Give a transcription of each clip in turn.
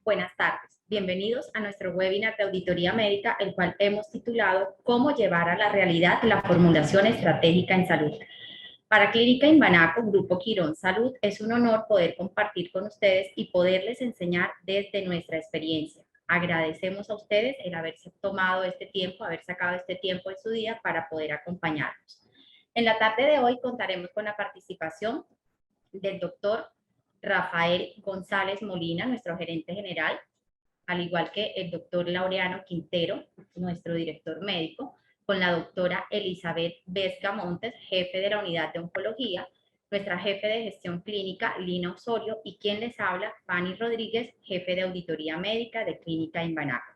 Buenas tardes. Bienvenidos a nuestro webinar de auditoría médica, el cual hemos titulado ¿Cómo llevar a la realidad la formulación estratégica en salud? Para Clínica Imbanaco, Grupo Quirón Salud, es un honor poder compartir con ustedes y poderles enseñar desde nuestra experiencia. Agradecemos a ustedes el haberse tomado este tiempo, haber sacado este tiempo en su día para poder acompañarnos. En la tarde de hoy contaremos con la participación del doctor Rafael González Molina, nuestro gerente general, al igual que el doctor Laureano Quintero, nuestro director médico, con la doctora Elizabeth Vesga Montes, jefe de la unidad de oncología, nuestra jefe de gestión clínica, Lina Osorio, y quien les habla, Fanny Rodríguez, jefe de auditoría médica de Clínica Imbanaco.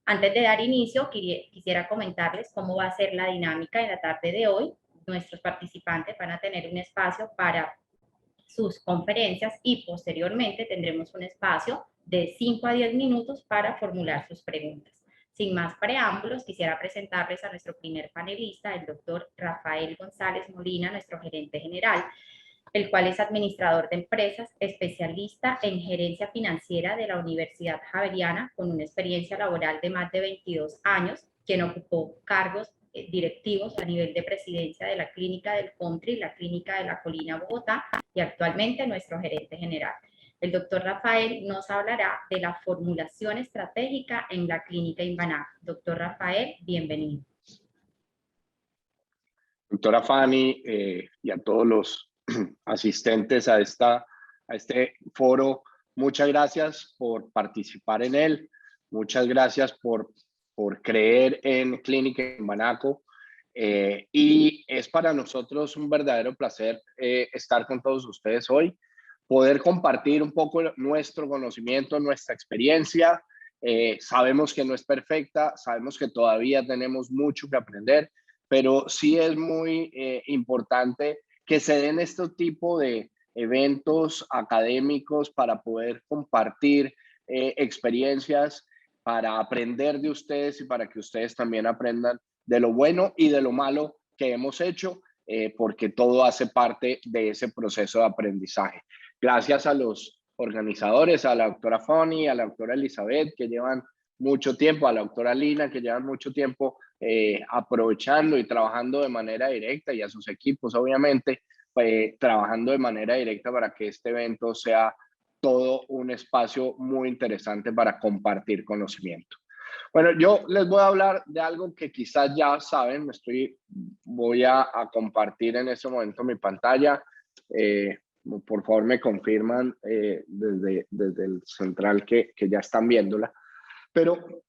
Antes de dar inicio, quisiera comentarles cómo va a ser la dinámica en la tarde de hoy. Nuestros participantes van a tener un espacio para sus conferencias y posteriormente tendremos un espacio de 5 a 10 minutos para formular sus preguntas. Sin más preámbulos, quisiera presentarles a nuestro primer panelista, el doctor Rafael González Molina, nuestro gerente general, el cual es administrador de empresas, especialista en gerencia financiera de la Universidad Javeriana, con una experiencia laboral de más de 22 años, quien ocupó cargos directivos a nivel de presidencia de la Clínica del Country, la Clínica de la Colina, Bogotá, y actualmente nuestro gerente general. El doctor Rafael nos hablará de la formulación estratégica en la Clínica Imbanaco. Doctor Rafael, bienvenido. Doctora Fanny, y a todos los asistentes a este foro, muchas gracias por participar en él. Muchas gracias por creer en Clínica Imbanaco. Y es para nosotros un verdadero placer estar con todos ustedes hoy, poder compartir un poco nuestro conocimiento, nuestra experiencia. Sabemos que no es perfecta, sabemos que todavía tenemos mucho que aprender, pero sí es muy importante que se den este tipo de eventos académicos para poder compartir experiencias, para aprender de ustedes y para que ustedes también aprendan de lo bueno y de lo malo que hemos hecho, porque todo hace parte de ese proceso de aprendizaje. Gracias a los organizadores, a la doctora Fanny, a la doctora Elizabeth, que llevan mucho tiempo, a la doctora Lina, que llevan mucho tiempo aprovechando y trabajando de manera directa, y a sus equipos, obviamente, trabajando de manera directa para que este evento sea todo un espacio muy interesante para compartir conocimiento. Bueno, yo les voy a hablar de algo que quizás ya saben. Voy a compartir en este momento mi pantalla. Por favor, me confirman desde el central que ya están viéndola. Pero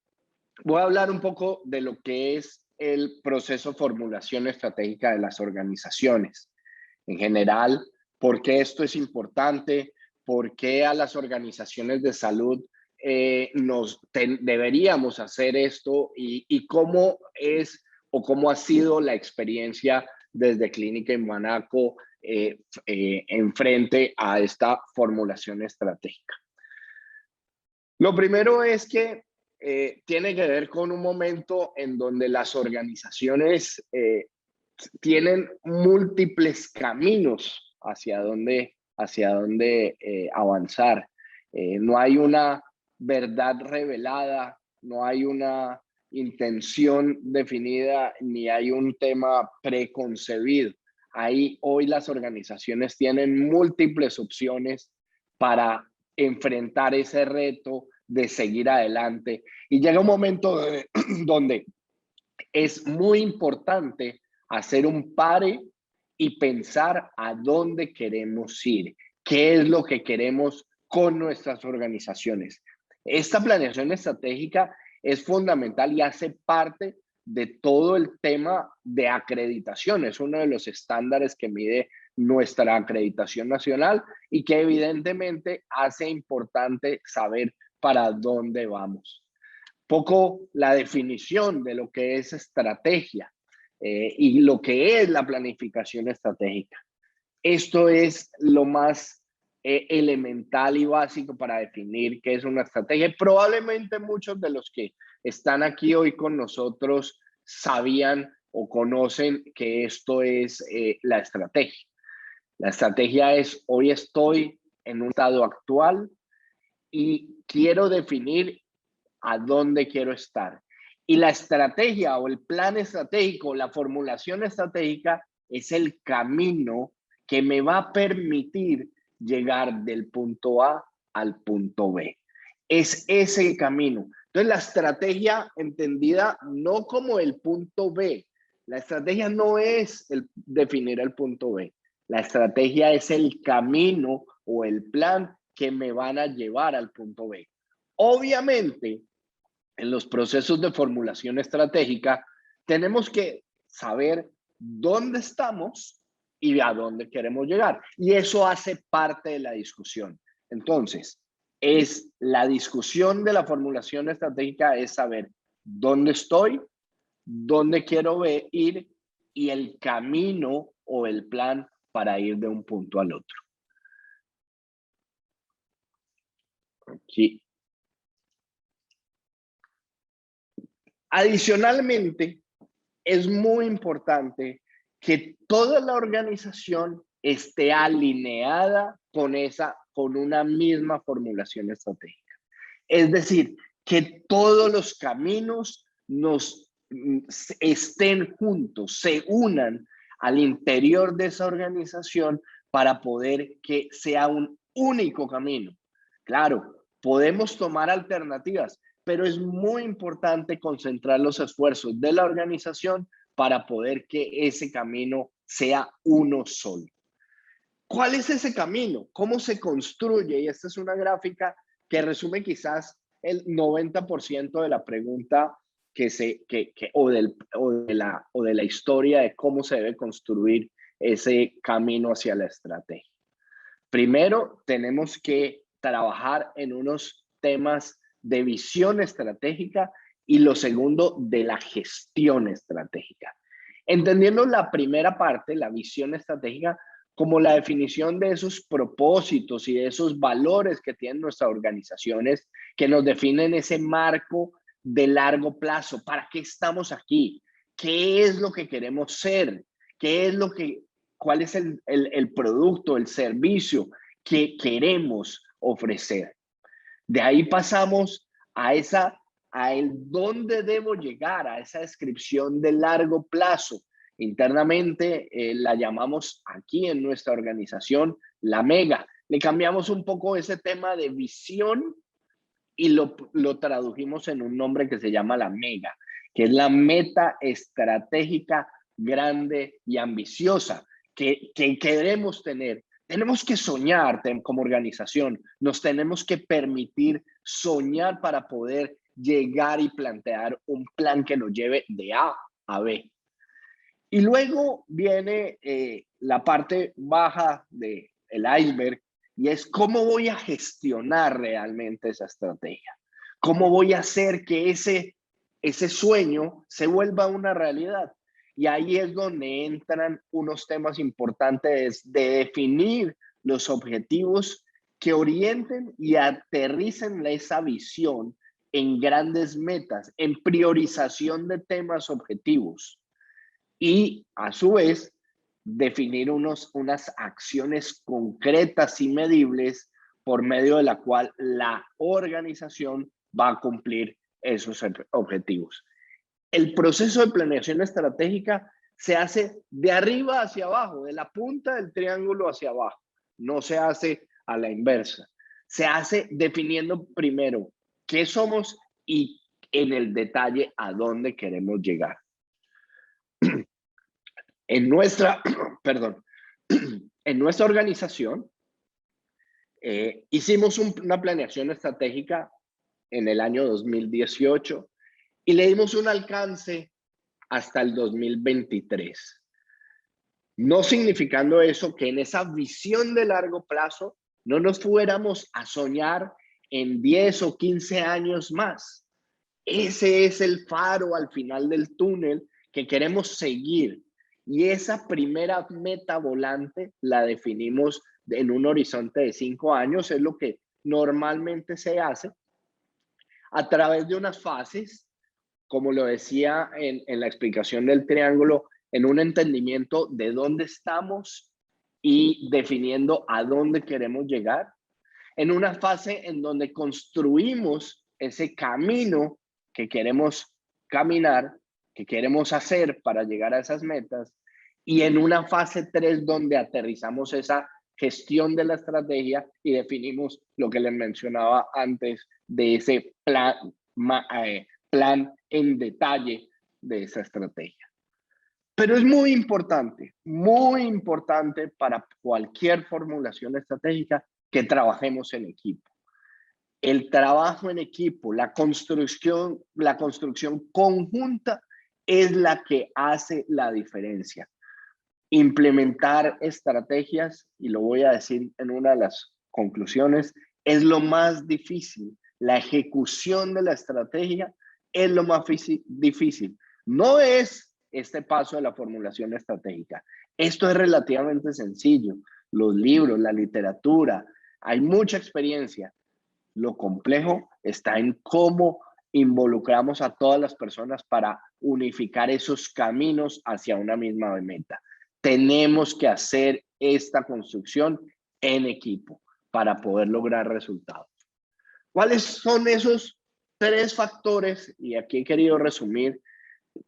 voy a hablar un poco de lo que es el proceso de formulación estratégica de las organizaciones. En general, por qué esto es importante, por qué a las organizaciones de salud deberíamos hacer esto y cómo es o cómo ha sido la experiencia desde Clínica Imbanaco en frente a esta formulación estratégica. Lo primero es que tiene que ver con un momento en donde las organizaciones tienen múltiples caminos hacia dónde avanzar. No hay una verdad revelada, no hay una intención definida, ni hay un tema preconcebido. Ahí hoy las organizaciones tienen múltiples opciones para enfrentar ese reto de seguir adelante. Y llega un momento donde es muy importante hacer un pare y pensar a dónde queremos ir, qué es lo que queremos con nuestras organizaciones. Esta planeación estratégica es fundamental y hace parte de todo el tema de acreditación. Es uno de los estándares que mide nuestra acreditación nacional y que evidentemente hace importante saber para dónde vamos. Poco la definición de lo que es estrategia y lo que es la planificación estratégica. Esto es lo más elemental y básico para definir qué es una estrategia. Probablemente muchos de los que están aquí hoy con nosotros sabían o conocen que esto es la estrategia. La estrategia es: hoy estoy en un estado actual y quiero definir a dónde quiero estar. Y la estrategia o el plan estratégico, la formulación estratégica es el camino que me va a permitir llegar del punto A al punto B. Es ese camino. Entonces, la estrategia entendida no como el punto B. La estrategia no es definir el punto B. La estrategia es el camino o el plan que me van a llevar al punto B. Obviamente, en los procesos de formulación estratégica, tenemos que saber dónde estamos y a dónde queremos llegar. Y eso hace parte de la discusión. Entonces, es la discusión de la formulación estratégica es saber dónde estoy, dónde quiero ir y el camino o el plan para ir de un punto al otro. Aquí. Adicionalmente, es muy importante que toda la organización esté alineada con una misma formulación estratégica. Es decir, que todos los caminos estén juntos, se unan al interior de esa organización para poder que sea un único camino. Claro, podemos tomar alternativas, pero es muy importante concentrar los esfuerzos de la organización para poder que ese camino sea uno solo. ¿Cuál es ese camino? ¿Cómo se construye? Y esta es una gráfica que resume quizás el 90% de la pregunta o de la historia de cómo se debe construir ese camino hacia la estrategia. Primero, tenemos que trabajar en unos temas de visión estratégica y lo segundo, de la gestión estratégica. Entendiendo la primera parte, la visión estratégica, como la definición de esos propósitos y de esos valores que tienen nuestras organizaciones, que nos definen ese marco de largo plazo. ¿Para qué estamos aquí? ¿Qué es lo que queremos ser? ¿Qué es lo que cuál es el producto, el servicio que queremos ofrecer? De ahí pasamos a el dónde debo llegar, a esa descripción de largo plazo. Internamente la llamamos aquí en nuestra organización la mega. Le cambiamos un poco ese tema de visión y lo tradujimos en un nombre que se llama la mega, que es la meta estratégica grande y ambiciosa que queremos tener. Tenemos que soñar como organización, nos tenemos que permitir soñar para poder llegar y plantear un plan que nos lleve de A a B. Y luego viene la parte baja del iceberg y es cómo voy a gestionar realmente esa estrategia. ¿Cómo voy a hacer que ese sueño se vuelva una realidad? Y ahí es donde entran unos temas importantes de definir los objetivos que orienten y aterricen esa visión en grandes metas, en priorización de temas objetivos. Y a su vez, definir unas acciones concretas y medibles por medio de la cual la organización va a cumplir esos objetivos. El proceso de planeación estratégica se hace de arriba hacia abajo, de la punta del triángulo hacia abajo. No se hace a la inversa. Se hace definiendo primero qué somos y en el detalle a dónde queremos llegar. En nuestra, perdón, en nuestra organización hicimos una planeación estratégica en el año 2018 y le dimos un alcance hasta el 2023. No significando eso que en esa visión de largo plazo no nos fuéramos a soñar en 10 o 15 años más. Ese es el faro al final del túnel que queremos seguir. Y esa primera meta volante la definimos en un horizonte de 5 años, es lo que normalmente se hace a través de unas fases, como lo decía en la explicación del triángulo, en un entendimiento de dónde estamos y definiendo a dónde queremos llegar. en una fase en donde construimos ese camino que queremos caminar, que queremos hacer para llegar a esas metas, y en una fase 3 donde aterrizamos esa gestión de la estrategia y definimos lo que les mencionaba antes de ese plan en detalle de esa estrategia. Pero es muy importante para cualquier formulación estratégica que trabajemos en equipo. El trabajo en equipo, la construcción conjunta es la que hace la diferencia. Implementar estrategias, y lo voy a decir en una de las conclusiones, es lo más difícil. La ejecución de la estrategia es lo más difícil. No es este paso de la formulación estratégica. Esto es relativamente sencillo. Los libros, la literatura, hay mucha experiencia. Lo complejo está en cómo involucramos a todas las personas para unificar esos caminos hacia una misma meta. Tenemos que hacer esta construcción en equipo para poder lograr resultados. ¿Cuáles son esos 3 factores? Y aquí he querido resumir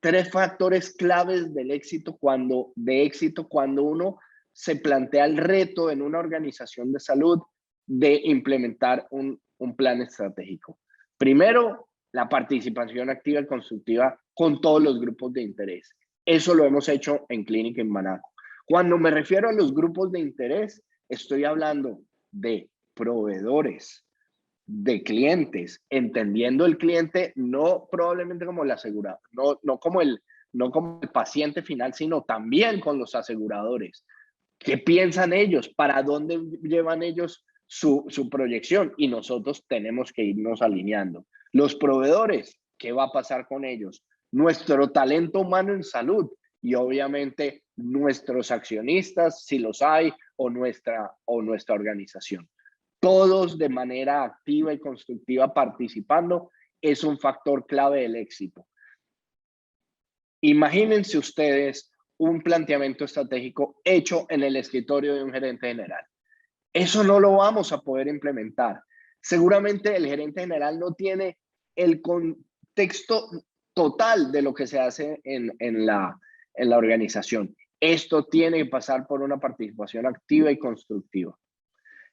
3 factores claves del éxito cuando uno se plantea el reto en una organización de salud de implementar un plan estratégico. Primero, la participación activa y constructiva con todos los grupos de interés. Eso lo hemos hecho en Clínica Imbanaco. Cuando me refiero a los grupos de interés, estoy hablando de proveedores, de clientes, entendiendo el cliente no probablemente como el asegurado, no como el paciente final, sino también con los aseguradores. ¿Qué piensan ellos? ¿Para dónde llevan ellos su proyección? Y nosotros tenemos que irnos alineando. Los proveedores, ¿qué va a pasar con ellos? Nuestro talento humano en salud y obviamente nuestros accionistas, si los hay, o nuestra organización. Todos de manera activa y constructiva participando es un factor clave del éxito. Imagínense ustedes un planteamiento estratégico hecho en el escritorio de un gerente general. Eso no lo vamos a poder implementar. Seguramente el gerente general no tiene el contexto total de lo que se hace en la organización. Esto tiene que pasar por una participación activa y constructiva.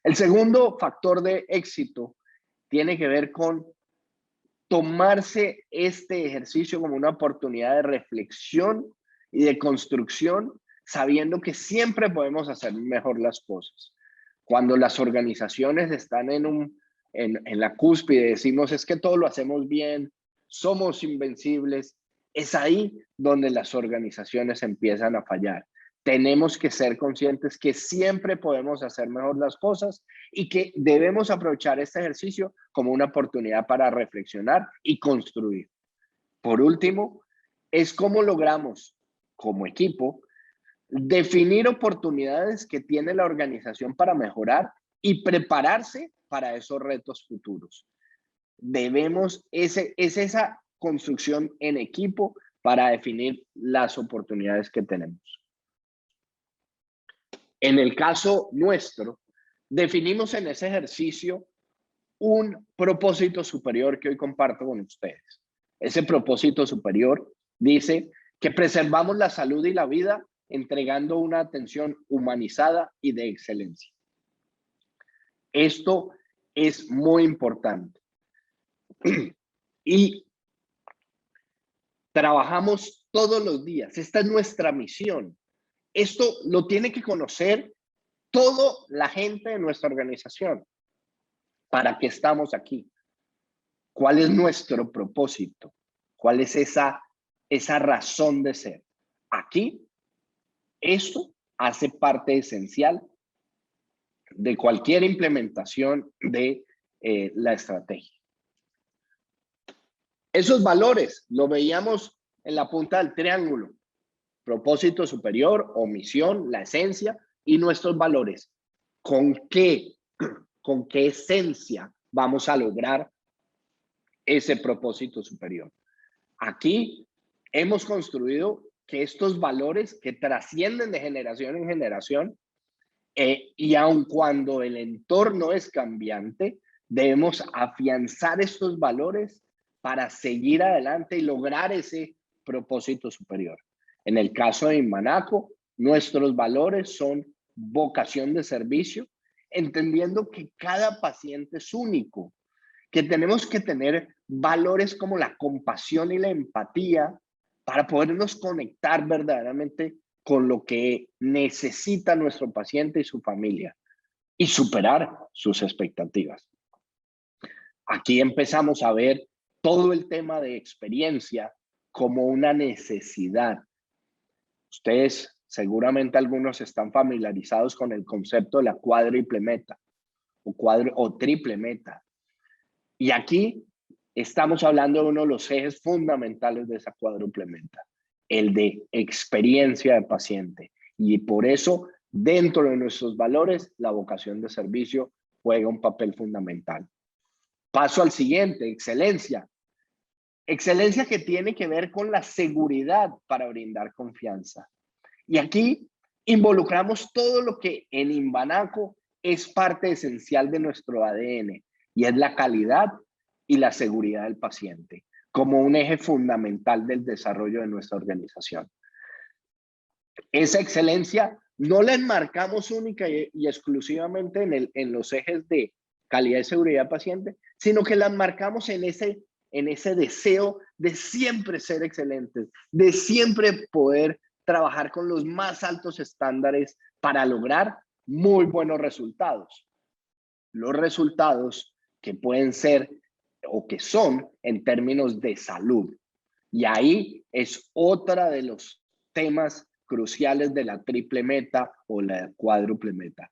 El segundo factor de éxito tiene que ver con tomarse este ejercicio como una oportunidad de reflexión y de construcción, sabiendo que siempre podemos hacer mejor las cosas. Cuando las organizaciones están en la cúspide, decimos es que todo lo hacemos bien, somos invencibles, es ahí donde las organizaciones empiezan a fallar. Tenemos que ser conscientes que siempre podemos hacer mejor las cosas y que debemos aprovechar este ejercicio como una oportunidad para reflexionar y construir. Por último, es cómo logramos como equipo definir oportunidades que tiene la organización para mejorar y prepararse para esos retos futuros. Es esa construcción en equipo para definir las oportunidades que tenemos. En el caso nuestro, definimos en ese ejercicio un propósito superior que hoy comparto con ustedes. Ese propósito superior dice que preservamos la salud y la vida entregando una atención humanizada y de excelencia. Esto es muy importante. Y trabajamos todos los días. Esta es nuestra misión. Esto lo tiene que conocer toda la gente de nuestra organización. ¿Para qué estamos aquí? ¿Cuál es nuestro propósito? ¿Cuál es esa razón de ser? Aquí, esto hace parte esencial de cualquier implementación de la estrategia. Esos valores lo veíamos en la punta del triángulo. Propósito superior o misión, la esencia y nuestros valores. ¿Con qué esencia vamos a lograr ese propósito superior? Aquí hemos construido que estos valores que trascienden de generación en generación Y aun cuando el entorno es cambiante, debemos afianzar estos valores para seguir adelante y lograr ese propósito superior. En el caso de Inmanaco, nuestros valores son vocación de servicio, entendiendo que cada paciente es único, que tenemos que tener valores como la compasión y la empatía para podernos conectar verdaderamente con lo que necesita nuestro paciente y su familia y superar sus expectativas. Aquí empezamos a ver todo el tema de experiencia como una necesidad. Ustedes, seguramente algunos están familiarizados con el concepto de la cuádruple meta o triple meta. Y aquí estamos hablando de uno de los ejes fundamentales de esa cuádruple meta, el de experiencia de paciente. Y por eso, dentro de nuestros valores, la vocación de servicio juega un papel fundamental. Paso al siguiente, excelencia. Excelencia que tiene que ver con la seguridad para brindar confianza. Y aquí involucramos todo lo que en Inmanaco es parte esencial de nuestro ADN, y es la calidad y la seguridad del paciente, como un eje fundamental del desarrollo de nuestra organización. Esa excelencia no la enmarcamos única y exclusivamente en los ejes de calidad y seguridad del paciente, sino que la enmarcamos en ese deseo de siempre ser excelentes, de siempre poder trabajar con los más altos estándares para lograr muy buenos resultados. Los resultados que pueden ser o que son en términos de salud. Y ahí es otra de los temas cruciales de la triple meta o la cuádruple meta.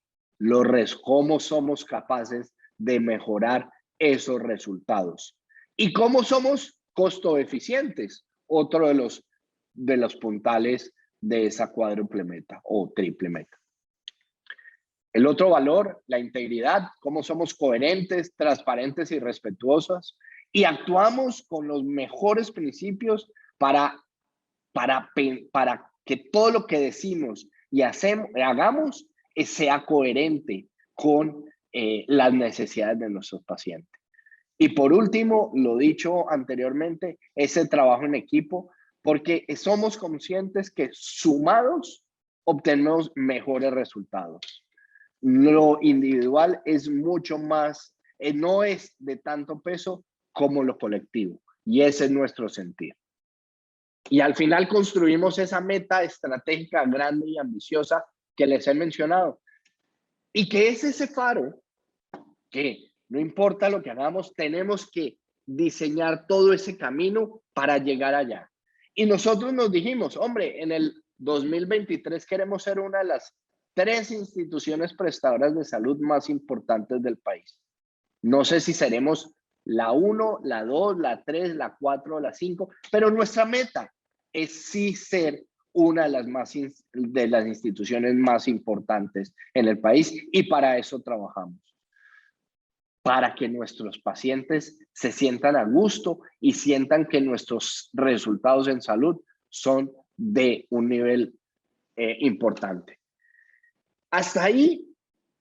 Cómo somos capaces de mejorar esos resultados. Y cómo somos costo eficientes, otro de los puntales de esa cuádruple meta o triple meta. El otro valor, la integridad, cómo somos coherentes, transparentes y respetuosos y actuamos con los mejores principios para que todo lo que decimos y hagamos sea coherente con las necesidades de nuestros pacientes. Y por último, lo dicho anteriormente, ese trabajo en equipo, porque somos conscientes que sumados obtenemos mejores resultados. Lo individual es mucho más, no es de tanto peso como lo colectivo, y ese es nuestro sentir. Y al final construimos esa meta estratégica grande y ambiciosa que les he mencionado, y que es ese faro que no importa lo que hagamos, tenemos que diseñar todo ese camino para llegar allá. Y nosotros nos dijimos, hombre, en el 2023 queremos ser una de las 3 instituciones prestadoras de salud más importantes del país. No sé si seremos la 1, la 2, la 3, la 4 o la 5, pero nuestra meta es sí ser una de las instituciones más importantes en el país, y para eso trabajamos. Para que nuestros pacientes se sientan a gusto y sientan que nuestros resultados en salud son de un nivel importante. Hasta ahí,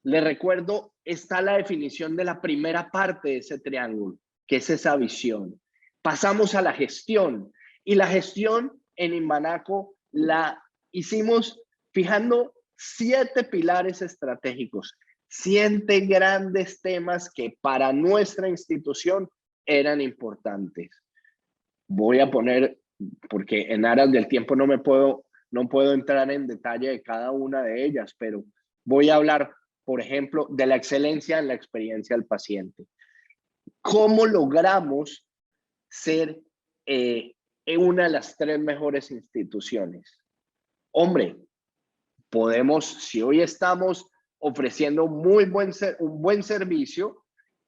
les recuerdo, está la definición de la primera parte de ese triángulo, que es esa visión. Pasamos a la gestión, y la gestión en Inmanaco la hicimos fijando 7 pilares estratégicos, 7 grandes temas que para nuestra institución eran importantes. Voy a poner, porque en aras del tiempo no puedo entrar en detalle de cada una de ellas, pero voy a hablar, por ejemplo, de la excelencia en la experiencia del paciente. ¿Cómo logramos ser una de las 3 mejores instituciones? Hombre, si hoy estamos ofreciendo un buen servicio,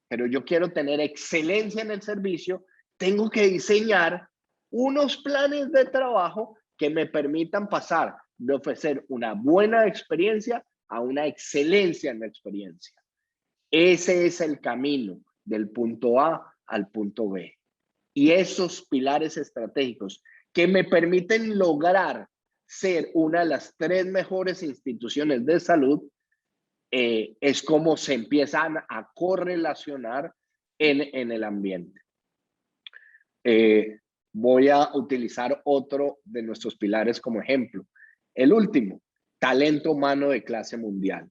pero yo quiero tener excelencia en el servicio, tengo que diseñar unos planes de trabajo que me permitan pasar de ofrecer una buena experiencia a una excelencia en la experiencia. Ese es el camino del punto A al punto B. Y esos pilares estratégicos que me permiten lograr ser una de las 3 mejores instituciones de salud es como se empiezan a correlacionar en el ambiente. Voy a utilizar otro de nuestros pilares como ejemplo. El último, talento humano de clase mundial.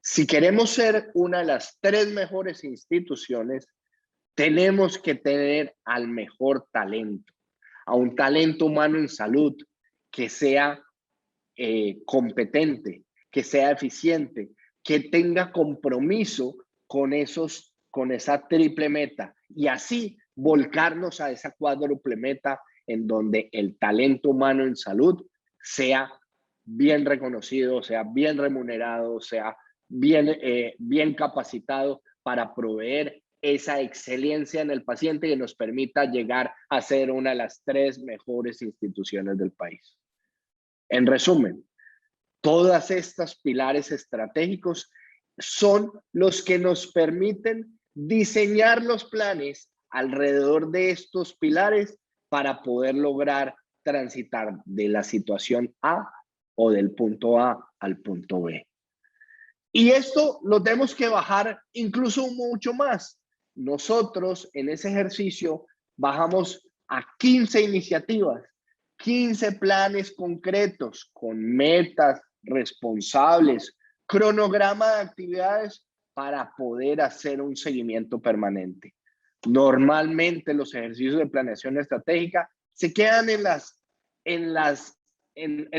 Si queremos ser una de las 3 mejores instituciones, tenemos que tener al mejor talento, a un talento humano en salud que sea competente, que sea eficiente, que tenga compromiso con esa triple meta y así volcarnos a esa cuádruple meta en donde el talento humano en salud sea bien reconocido, sea bien remunerado, sea bien capacitado para proveer esa excelencia en el paciente que nos permita llegar a ser una de las 3 mejores instituciones del país. En resumen, todas estas pilares estratégicos son los que nos permiten diseñar los planes alrededor de estos pilares para poder lograr transitar de la situación A o del punto A al punto B. Y esto lo tenemos que bajar incluso mucho más. Nosotros en ese ejercicio bajamos a 15 iniciativas, 15 planes concretos con metas responsables, cronograma de actividades para poder hacer un seguimiento permanente. Normalmente los ejercicios de planeación estratégica se quedan en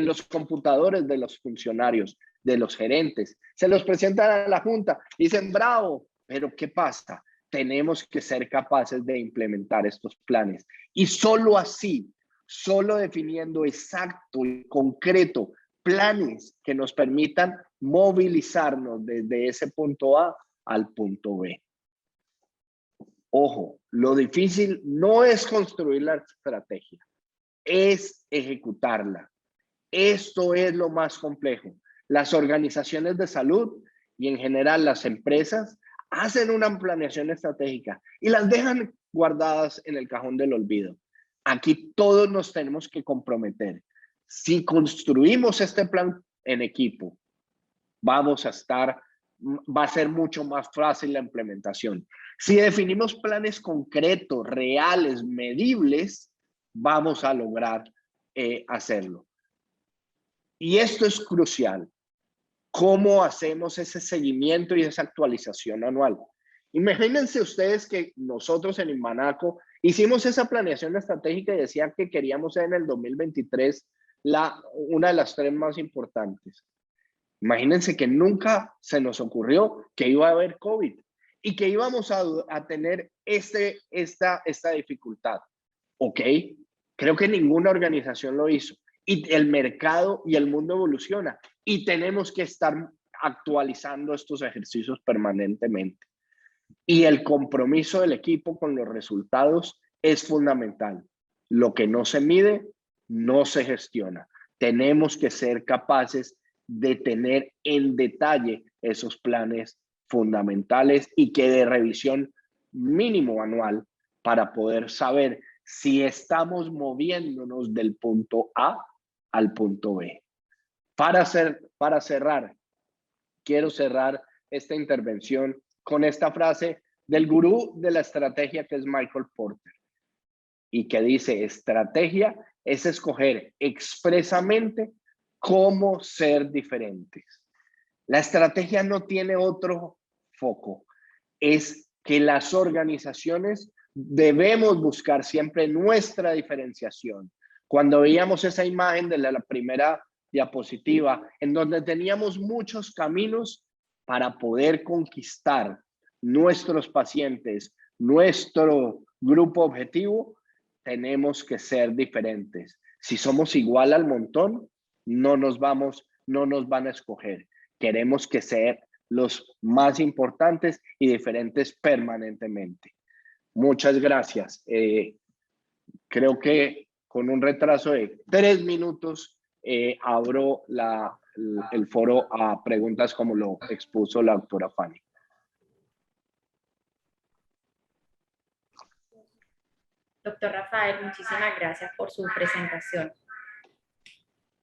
los computadores de los funcionarios, de los gerentes, se los presentan a la junta, dicen bravo, pero ¿qué pasa? Tenemos que ser capaces de implementar estos planes y solo así, solo definiendo exacto y concreto planes que nos permitan movilizarnos desde ese punto A al punto B. Ojo, lo difícil no es construir la estrategia, es ejecutarla. Esto es lo más complejo. Las organizaciones de salud y en general las empresas hacen una planeación estratégica y las dejan guardadas en el cajón del olvido. Aquí todos nos tenemos que comprometer. Si construimos este plan en equipo, va a ser mucho más fácil la implementación. Si definimos planes concretos, reales, medibles, vamos a lograr hacerlo. Y esto es crucial. ¿Cómo hacemos ese seguimiento y esa actualización anual? Imagínense ustedes que nosotros en Inbanaco hicimos esa planeación estratégica y decía que queríamos ser en el 2023 una de las 3 más importantes. Imagínense que nunca se nos ocurrió que iba a haber COVID y que íbamos a tener esta dificultad. ¿Ok? Creo que ninguna organización lo hizo. Y el mercado y el mundo evoluciona y tenemos que estar actualizando estos ejercicios permanentemente. Y el compromiso del equipo con los resultados es fundamental. Lo que no se mide, no se gestiona. Tenemos que ser capaces de tener en detalle esos planes fundamentales y que de revisión mínimo anual para poder saber si estamos moviéndonos del punto A al punto B. Para cerrar, quiero cerrar esta intervención con esta frase del gurú de la estrategia que es Michael Porter y que dice, estrategia es escoger expresamente cómo ser diferentes. La estrategia no tiene otro foco, es que las organizaciones debemos buscar siempre nuestra diferenciación. Cuando veíamos esa imagen de la primera diapositiva, en donde teníamos muchos caminos para poder conquistar nuestros pacientes, nuestro grupo objetivo, tenemos que ser diferentes. Si somos igual al montón, no nos van a escoger. Queremos que ser los más importantes y diferentes permanentemente. Muchas gracias. Creo que con un retraso de 3 minutos abro el foro a preguntas como lo expuso la doctora Fanny. Doctor Rafael, muchísimas gracias por su presentación.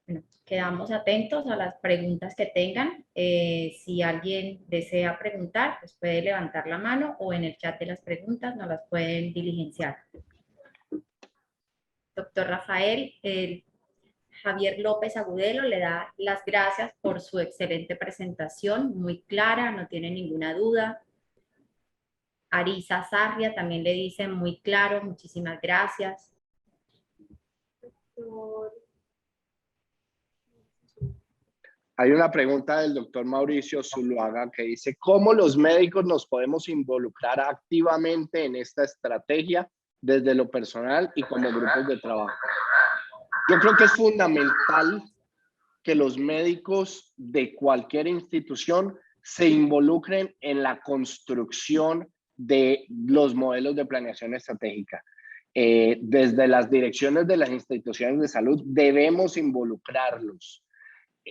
Bueno, quedamos atentos a las preguntas que tengan. Si alguien desea preguntar, pues puede levantar la mano o en el chat de las preguntas nos las pueden diligenciar. Doctor Rafael, Javier López Agudelo le da las gracias por su excelente presentación, muy clara, no tiene ninguna duda. Arisa Sarria también le dice muy claro, muchísimas gracias. Hay una pregunta del doctor Mauricio Zuluaga que dice, ¿cómo los médicos nos podemos involucrar activamente en esta estrategia desde lo personal y como grupos de trabajo? Yo creo que es fundamental que los médicos de cualquier institución se involucren en la construcción de los modelos de planeación estratégica. Desde las direcciones de las instituciones de salud debemos involucrarlos.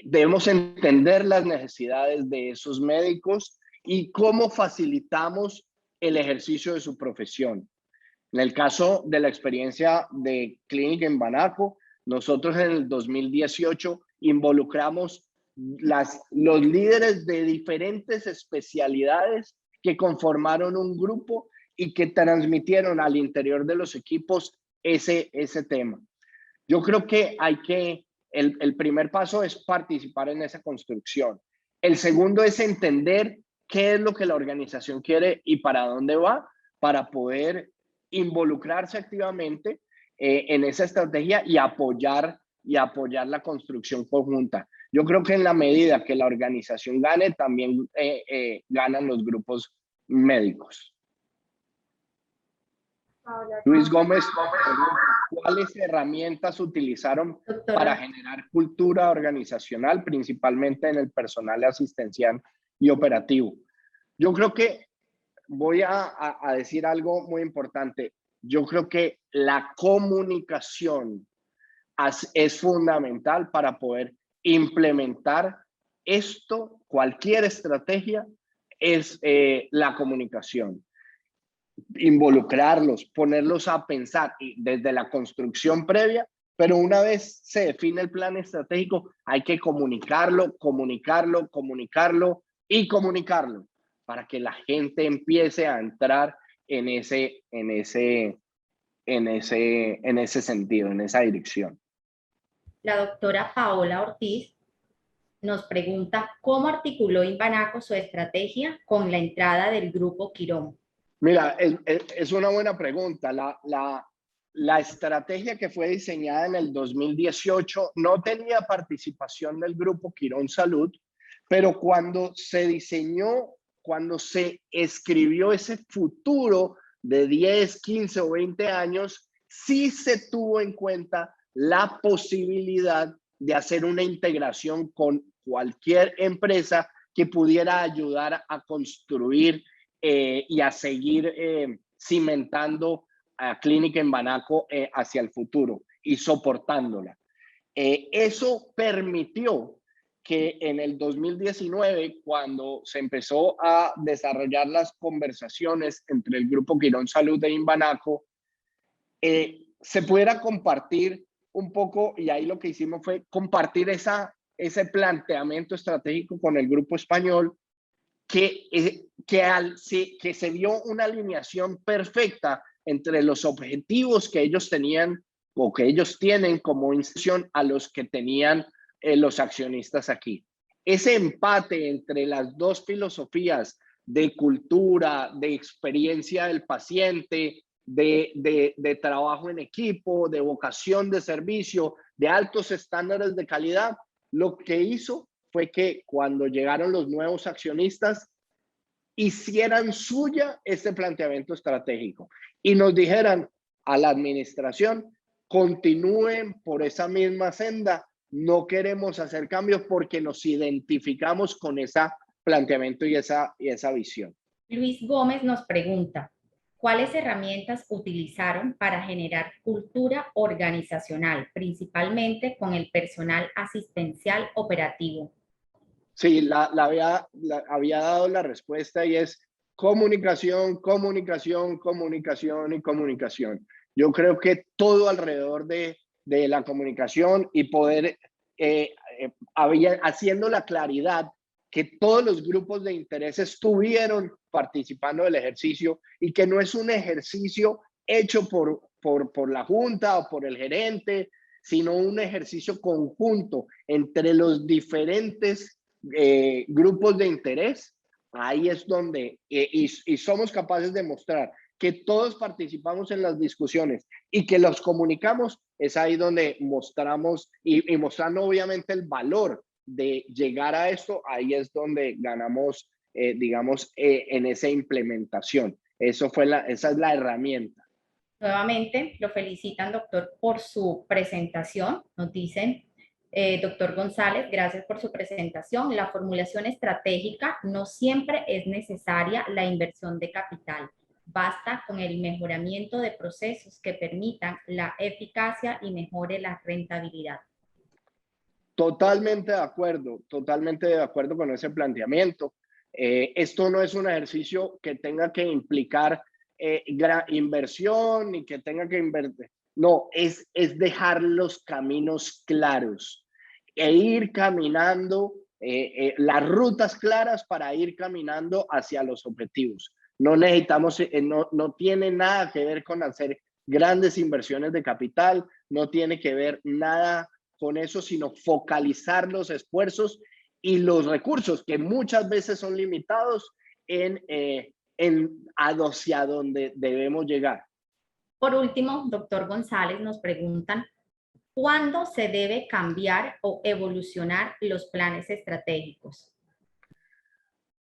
Debemos entender las necesidades de esos médicos y cómo facilitamos el ejercicio de su profesión. En el caso de la experiencia de Clínica en Banaco, nosotros en el 2018 involucramos los líderes de diferentes especialidades que conformaron un grupo y que transmitieron al interior de los equipos ese tema. Yo creo que el primer paso es participar en esa construcción. El segundo es entender qué es lo que la organización quiere y para dónde va, para poder involucrarse activamente en esa estrategia y apoyar la construcción conjunta. Yo creo que en la medida que la organización gane, también ganan los grupos médicos. Luis Gómez pregunta, ¿cuáles herramientas utilizaron para generar cultura organizacional, principalmente en el personal asistencial y operativo? Yo creo que voy a decir algo muy importante. Yo creo que la comunicación es fundamental para poder implementar esto. Cualquier estrategia es la comunicación. Involucrarlos, ponerlos a pensar desde la construcción previa, pero una vez se define el plan estratégico, hay que comunicarlo para que la gente empiece a entrar en ese sentido, en esa dirección. La doctora Paola Ortiz nos pregunta cómo articuló Inbanaco su estrategia con la entrada del grupo Quirón. Mira, es una buena pregunta. La estrategia que fue diseñada en el 2018 no tenía participación del grupo Quirón Salud, pero cuando se diseñó, cuando se escribió ese futuro de 10, 15 o 20 años, sí se tuvo en cuenta la posibilidad de hacer una integración con cualquier empresa que pudiera ayudar a construir y a seguir cimentando a Clínica en Banaco hacia el futuro y soportándola. Eso permitió que en el 2019, cuando se empezó a desarrollar las conversaciones entre el Grupo Quirón Salud de Inbanaco, se pudiera compartir un poco, y ahí lo que hicimos fue compartir ese planteamiento estratégico con el Grupo Español, que se dio una alineación perfecta entre los objetivos que ellos tenían o que ellos tienen como institución a los que tenían los accionistas aquí. Ese empate entre las dos filosofías de cultura, de experiencia del paciente, de trabajo en equipo, de vocación de servicio, de altos estándares de calidad, lo que hizo fue que cuando llegaron los nuevos accionistas, hicieran suya este planteamiento estratégico y nos dijeran a la administración, continúen por esa misma senda, no queremos hacer cambios porque nos identificamos con ese planteamiento y esa visión. Luis Gómez nos pregunta, ¿cuáles herramientas utilizaron para generar cultura organizacional, principalmente con el personal asistencial operativo? Sí, había dado la respuesta y es comunicación, comunicación, comunicación y comunicación. Yo creo que todo alrededor de la comunicación y poder haciendo la claridad que todos los grupos de interés estuvieron participando del ejercicio y que no es un ejercicio hecho por la junta o por el gerente, sino un ejercicio conjunto entre los diferentes grupos de interés. Ahí es donde, y somos capaces de mostrar que todos participamos en las discusiones y que los comunicamos, es ahí donde mostramos y mostrando obviamente el valor de llegar a esto, ahí es donde ganamos, digamos, en esa implementación. Esa es la herramienta. Nuevamente, lo felicitan, doctor, por su presentación. Nos dicen, doctor González, gracias por su presentación. La formulación estratégica no siempre es necesaria la inversión de capital. Basta con el mejoramiento de procesos que permitan la eficacia y mejore la rentabilidad. Totalmente de acuerdo con ese planteamiento. Esto no es un ejercicio que tenga que implicar inversión y que tenga que invertir. No, es dejar los caminos claros e ir caminando, las rutas claras para ir caminando hacia los objetivos. No necesitamos, no tiene nada que ver con hacer grandes inversiones de capital, no tiene que ver nada con eso, sino focalizar los esfuerzos y los recursos que muchas veces son limitados hacia donde debemos llegar. Por último, doctor González, nos preguntan, ¿cuándo se debe cambiar o evolucionar los planes estratégicos?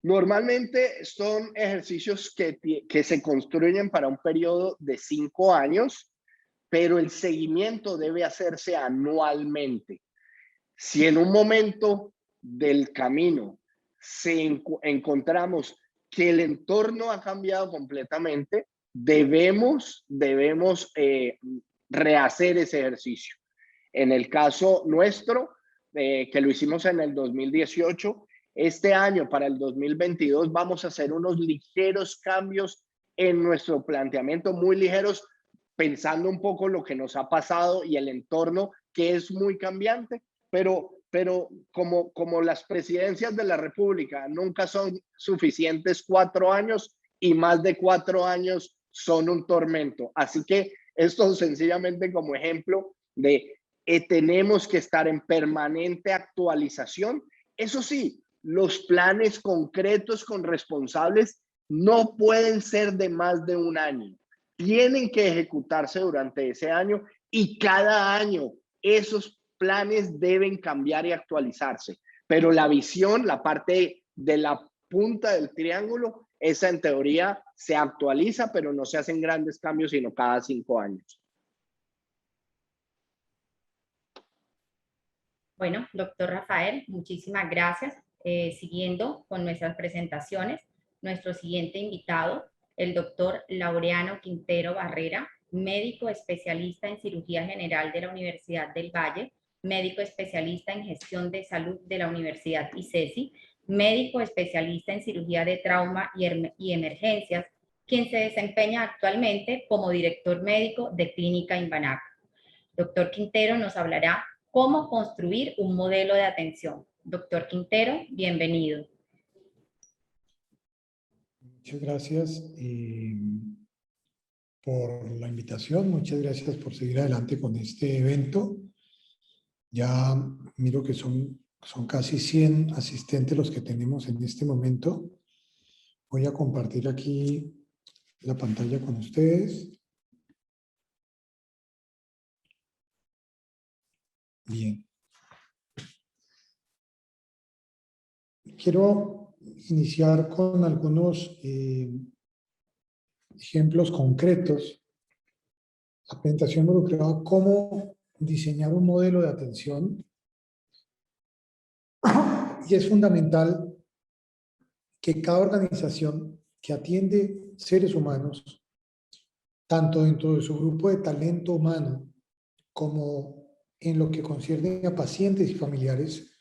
Normalmente son ejercicios que se construyen para un periodo de 5 años, pero el seguimiento debe hacerse anualmente. Si en un momento del camino encontramos que el entorno ha cambiado completamente, debemos rehacer ese ejercicio. En el caso nuestro, que lo hicimos en el 2018, este año para el 2022 vamos a hacer unos ligeros cambios en nuestro planteamiento, muy ligeros, pensando un poco lo que nos ha pasado y el entorno que es muy cambiante, pero como las presidencias de la República nunca son suficientes 4 años y más de 4 años son un tormento. Así que esto sencillamente como ejemplo de tenemos que estar en permanente actualización. Eso sí, los planes concretos con responsables no pueden ser de más de un año. Tienen que ejecutarse durante ese año y cada año esos planes deben cambiar y actualizarse. Pero la visión, la parte de la punta del triángulo, esa en teoría se actualiza, pero no se hacen grandes cambios sino cada 5 años. Bueno, doctor Rafael, muchísimas gracias. Siguiendo con nuestras presentaciones, nuestro siguiente invitado, el doctor Laureano Quintero Barrera, médico especialista en cirugía general de la Universidad del Valle, médico especialista en gestión de salud de la Universidad ICESI, médico especialista en cirugía de trauma y emergencias, quien se desempeña actualmente como director médico de Clínica Imbanaco. Doctor Quintero nos hablará cómo construir un modelo de atención. Doctor Quintero, bienvenido. Muchas gracias por la invitación, muchas gracias por seguir adelante con este evento. Ya miro que son casi 100 asistentes los que tenemos en este momento. Voy a compartir aquí la pantalla con ustedes. Bien. Quiero iniciar con algunos ejemplos concretos. La presentación involucraba cómo diseñar un modelo de atención y es fundamental que cada organización que atiende seres humanos, tanto dentro de su grupo de talento humano como en lo que concierne a pacientes y familiares,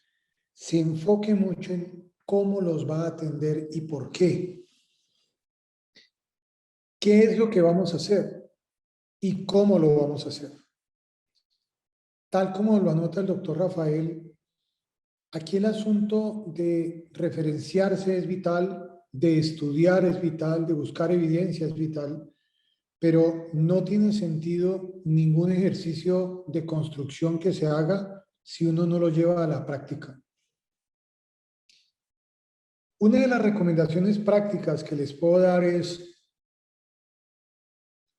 se enfoque mucho en cómo los va a atender y por qué. ¿Qué es lo que vamos a hacer? ¿Y cómo lo vamos a hacer? tal como lo anota el doctor Rafael, aquí el asunto de referenciarse es vital, de estudiar es vital, de buscar evidencia es vital, pero no tiene sentido ningún ejercicio de construcción que se haga si uno no lo lleva a la práctica. Una de las recomendaciones prácticas que les puedo dar es: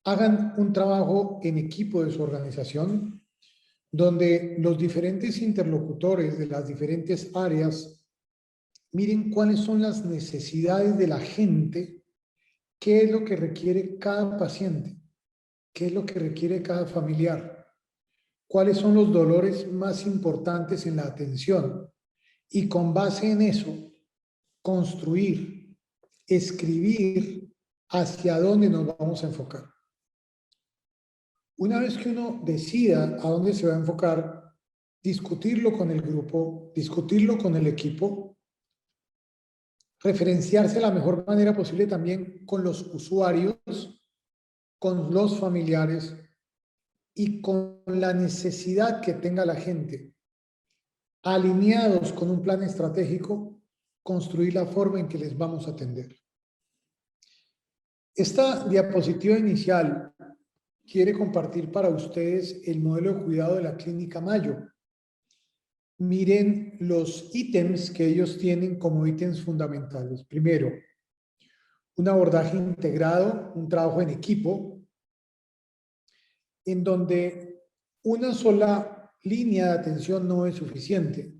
hagan un trabajo en equipo de su organización, donde los diferentes interlocutores de las diferentes áreas miren cuáles son las necesidades de la gente, qué es lo que requiere cada paciente, qué es lo que requiere cada familiar, cuáles son los dolores más importantes en la atención, y con base en eso, construir, escribir hacia dónde nos vamos a enfocar. Una vez que uno decida a dónde se va a enfocar, discutirlo con el grupo, discutirlo con el equipo, referenciarse de la mejor manera posible también con los usuarios, con los familiares y con la necesidad que tenga la gente, alineados con un plan estratégico, construir la forma en que les vamos a atender. Esta diapositiva inicial quiere compartir para ustedes el modelo de cuidado de la Clínica Mayo. Miren los ítems que ellos tienen como ítems fundamentales. Primero, un abordaje integrado, un trabajo en equipo, en donde una sola línea de atención no es suficiente.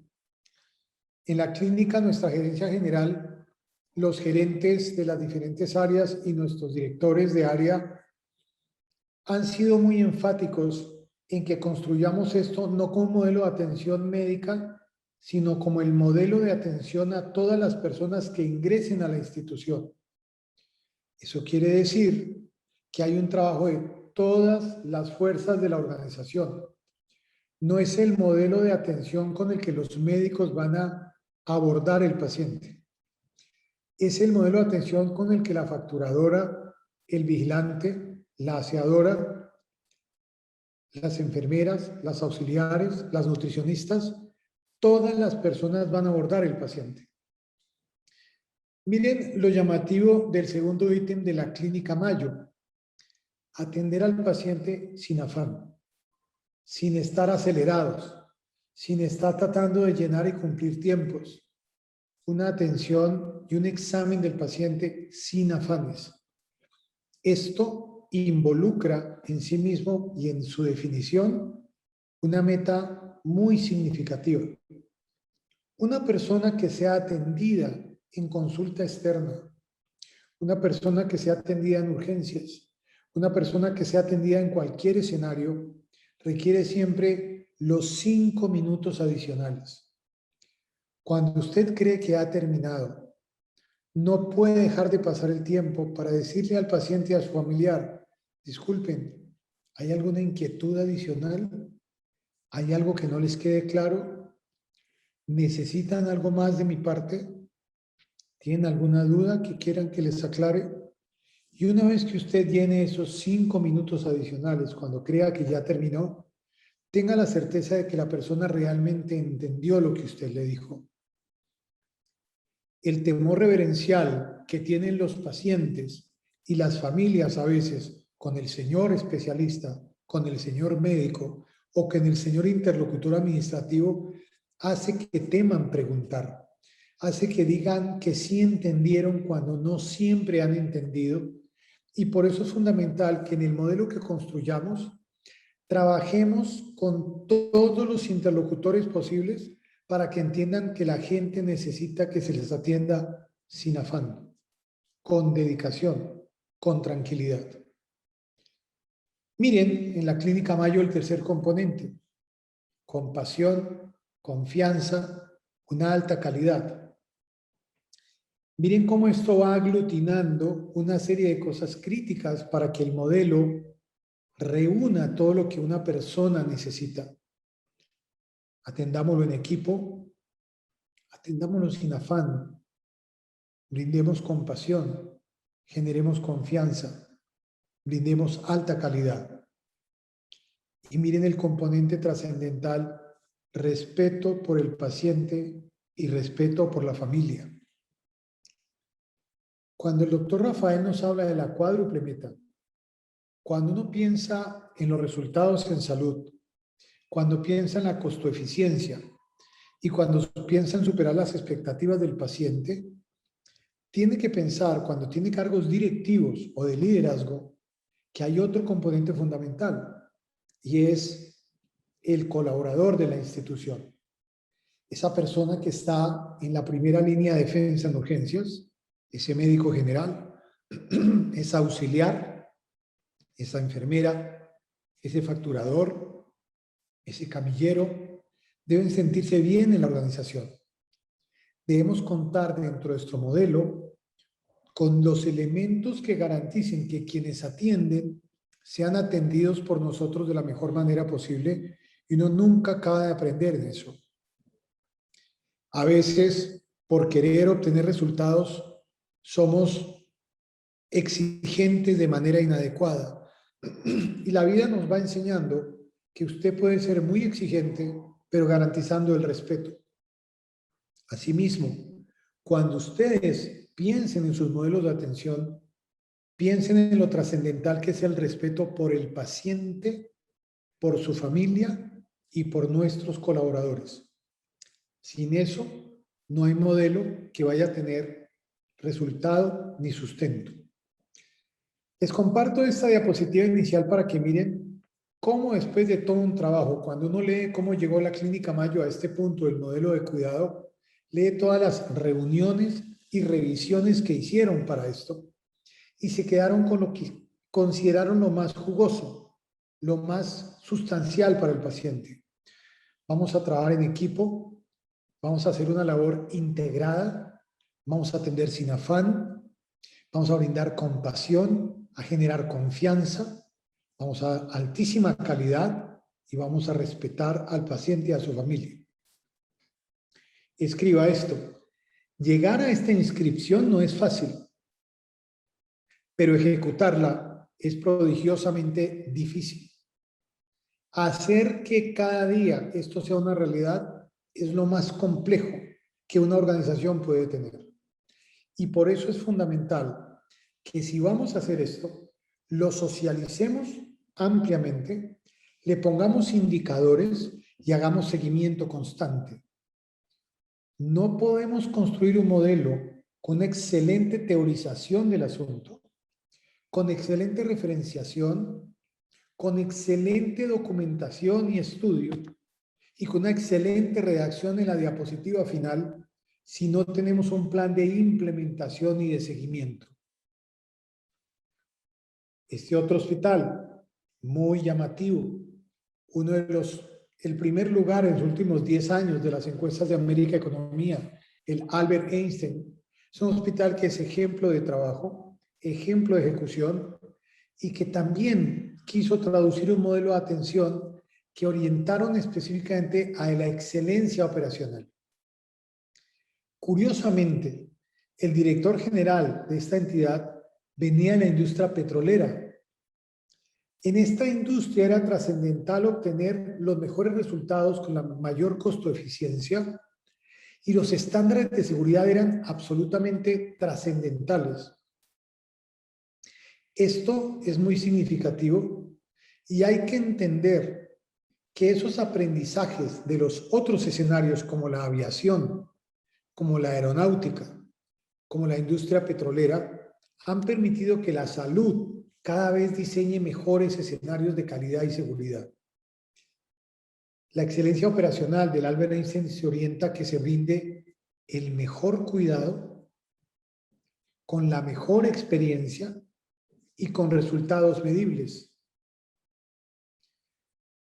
En la clínica, nuestra gerencia general, los gerentes de las diferentes áreas y nuestros directores de área han sido muy enfáticos en que construyamos esto no como un modelo de atención médica, sino como el modelo de atención a todas las personas que ingresen a la institución. Eso quiere decir que hay un trabajo de todas las fuerzas de la organización. No es el modelo de atención con el que los médicos van a abordar el paciente. Es el modelo de atención con el que la facturadora, el vigilante, la aseadora, las enfermeras, las auxiliares, las nutricionistas, todas las personas van a abordar el paciente. Miren lo llamativo del segundo ítem de la Clínica Mayo: atender al paciente sin afán, sin estar acelerados, sin estar tratando de llenar y cumplir tiempos. Una atención y un examen del paciente sin afanes. Esto involucra en sí mismo y en su definición una meta muy significativa. Una persona que sea atendida en consulta externa, una persona que sea atendida en urgencias, una persona que sea atendida en cualquier escenario, requiere siempre los 5 minutos adicionales. Cuando usted cree que ha terminado, no puede dejar de pasar el tiempo para decirle al paciente y a su familiar: disculpen, ¿hay alguna inquietud adicional? ¿Hay algo que no les quede claro? ¿Necesitan algo más de mi parte? ¿Tienen alguna duda que quieran que les aclare? Y una vez que usted llene esos 5 minutos adicionales, cuando crea que ya terminó, tenga la certeza de que la persona realmente entendió lo que usted le dijo. El temor reverencial que tienen los pacientes y las familias a veces con el señor especialista, con el señor médico o con el señor interlocutor administrativo hace que teman preguntar, hace que digan que sí entendieron cuando no siempre han entendido, y por eso es fundamental que en el modelo que construyamos trabajemos con todos los interlocutores posibles para que entiendan que la gente necesita que se les atienda sin afán, con dedicación, con tranquilidad. Miren en la Clínica Mayo el tercer componente: compasión, confianza, una alta calidad. Miren cómo esto va aglutinando una serie de cosas críticas para que el modelo reúna todo lo que una persona necesita. Atendámoslo en equipo, atendámoslo sin afán, brindemos compasión, generemos confianza, brindemos alta calidad. Y miren el componente trascendental, respeto por el paciente y respeto por la familia. Cuando el doctor Rafael nos habla de la cuádruple meta, cuando uno piensa en los resultados en salud, cuando piensa en la costoeficiencia y cuando piensa en superar las expectativas del paciente, tiene que pensar, cuando tiene cargos directivos o de liderazgo, que hay otro componente fundamental y es el colaborador de la institución. Esa persona que está en la primera línea de defensa en urgencias, ese médico general, esa auxiliar, esa enfermera, ese facturador, ese camillero, deben sentirse bien en la organización. Debemos contar dentro de nuestro modelo con los elementos que garanticen que quienes atienden sean atendidos por nosotros de la mejor manera posible y uno nunca acaba de aprender de eso. A veces, por querer obtener resultados, somos exigentes de manera inadecuada. Y la vida nos va enseñando que usted puede ser muy exigente, pero garantizando el respeto. Asimismo, cuando ustedes piensen en sus modelos de atención, piensen en lo trascendental que es el respeto por el paciente, por su familia y por nuestros colaboradores. Sin eso, no hay modelo que vaya a tener resultado ni sustento. Les comparto esta diapositiva inicial para que miren cómo después de todo un trabajo, cuando uno lee cómo llegó la Clínica Mayo a este punto del modelo de cuidado, lee todas las reuniones y revisiones que hicieron para esto y se quedaron con lo que consideraron lo más jugoso, lo más sustancial para el paciente. Vamos a trabajar en equipo, vamos a hacer una labor integrada, vamos a atender sin afán, vamos a brindar compasión, a generar confianza, vamos a altísima calidad y vamos a respetar al paciente y a su familia. Escriba esto. Llegar a esta inscripción no es fácil, pero ejecutarla es prodigiosamente difícil. Hacer que cada día esto sea una realidad es lo más complejo que una organización puede tener. Y por eso es fundamental que si vamos a hacer esto, lo socialicemos ampliamente, le pongamos indicadores y hagamos seguimiento constante. No podemos construir un modelo con excelente teorización del asunto, con excelente referenciación, con excelente documentación y estudio y con una excelente redacción en la diapositiva final si no tenemos un plan de implementación y de seguimiento. Este otro hospital, muy llamativo, el primer lugar en los últimos 10 años de las encuestas de América Economía, el Albert Einstein, es un hospital que es ejemplo de trabajo, ejemplo de ejecución y que también quiso traducir un modelo de atención que orientaron específicamente a la excelencia operacional. Curiosamente, el director general de esta entidad venía de la industria petrolera. En esta industria era trascendental obtener los mejores resultados con la mayor costo-eficiencia y los estándares de seguridad eran absolutamente trascendentales. Esto es muy significativo y hay que entender que esos aprendizajes de los otros escenarios como la aviación, como la aeronáutica, como la industria petrolera, han permitido que la salud cada vez diseñe mejores escenarios de calidad y seguridad. La excelencia operacional del Albert Einstein se orienta a que se brinde el mejor cuidado, con la mejor experiencia y con resultados medibles.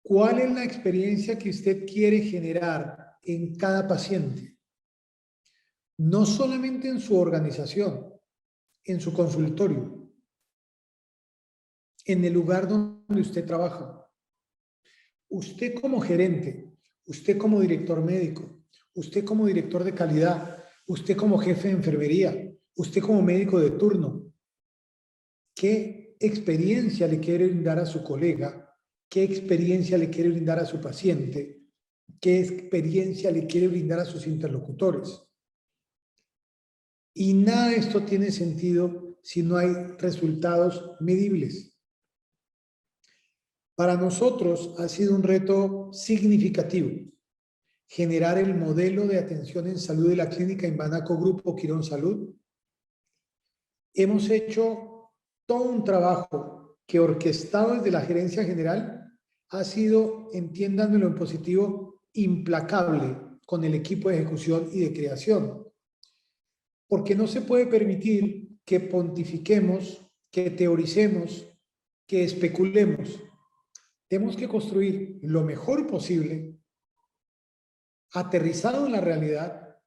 ¿Cuál es la experiencia que usted quiere generar en cada paciente? No solamente en su organización, en su consultorio, en el lugar donde usted trabaja. Usted como gerente, usted como director médico, usted como director de calidad, usted como jefe de enfermería, usted como médico de turno, ¿qué experiencia le quiere brindar a su colega qué experiencia le quiere brindar a su paciente, qué experiencia le quiere brindar a sus interlocutores. Y nada de esto tiene sentido si no hay resultados medibles. Para nosotros ha sido un reto significativo generar el modelo de atención en salud de la Clínica Imbanaco Grupo Quirón Salud. Hemos hecho todo un trabajo que, orquestado desde la gerencia general, ha sido, entiéndanmelo en positivo, implacable con el equipo de ejecución y de creación. Porque no se puede permitir que pontifiquemos, que teoricemos, que especulemos. Tenemos que construir lo mejor posible, aterrizado en la realidad,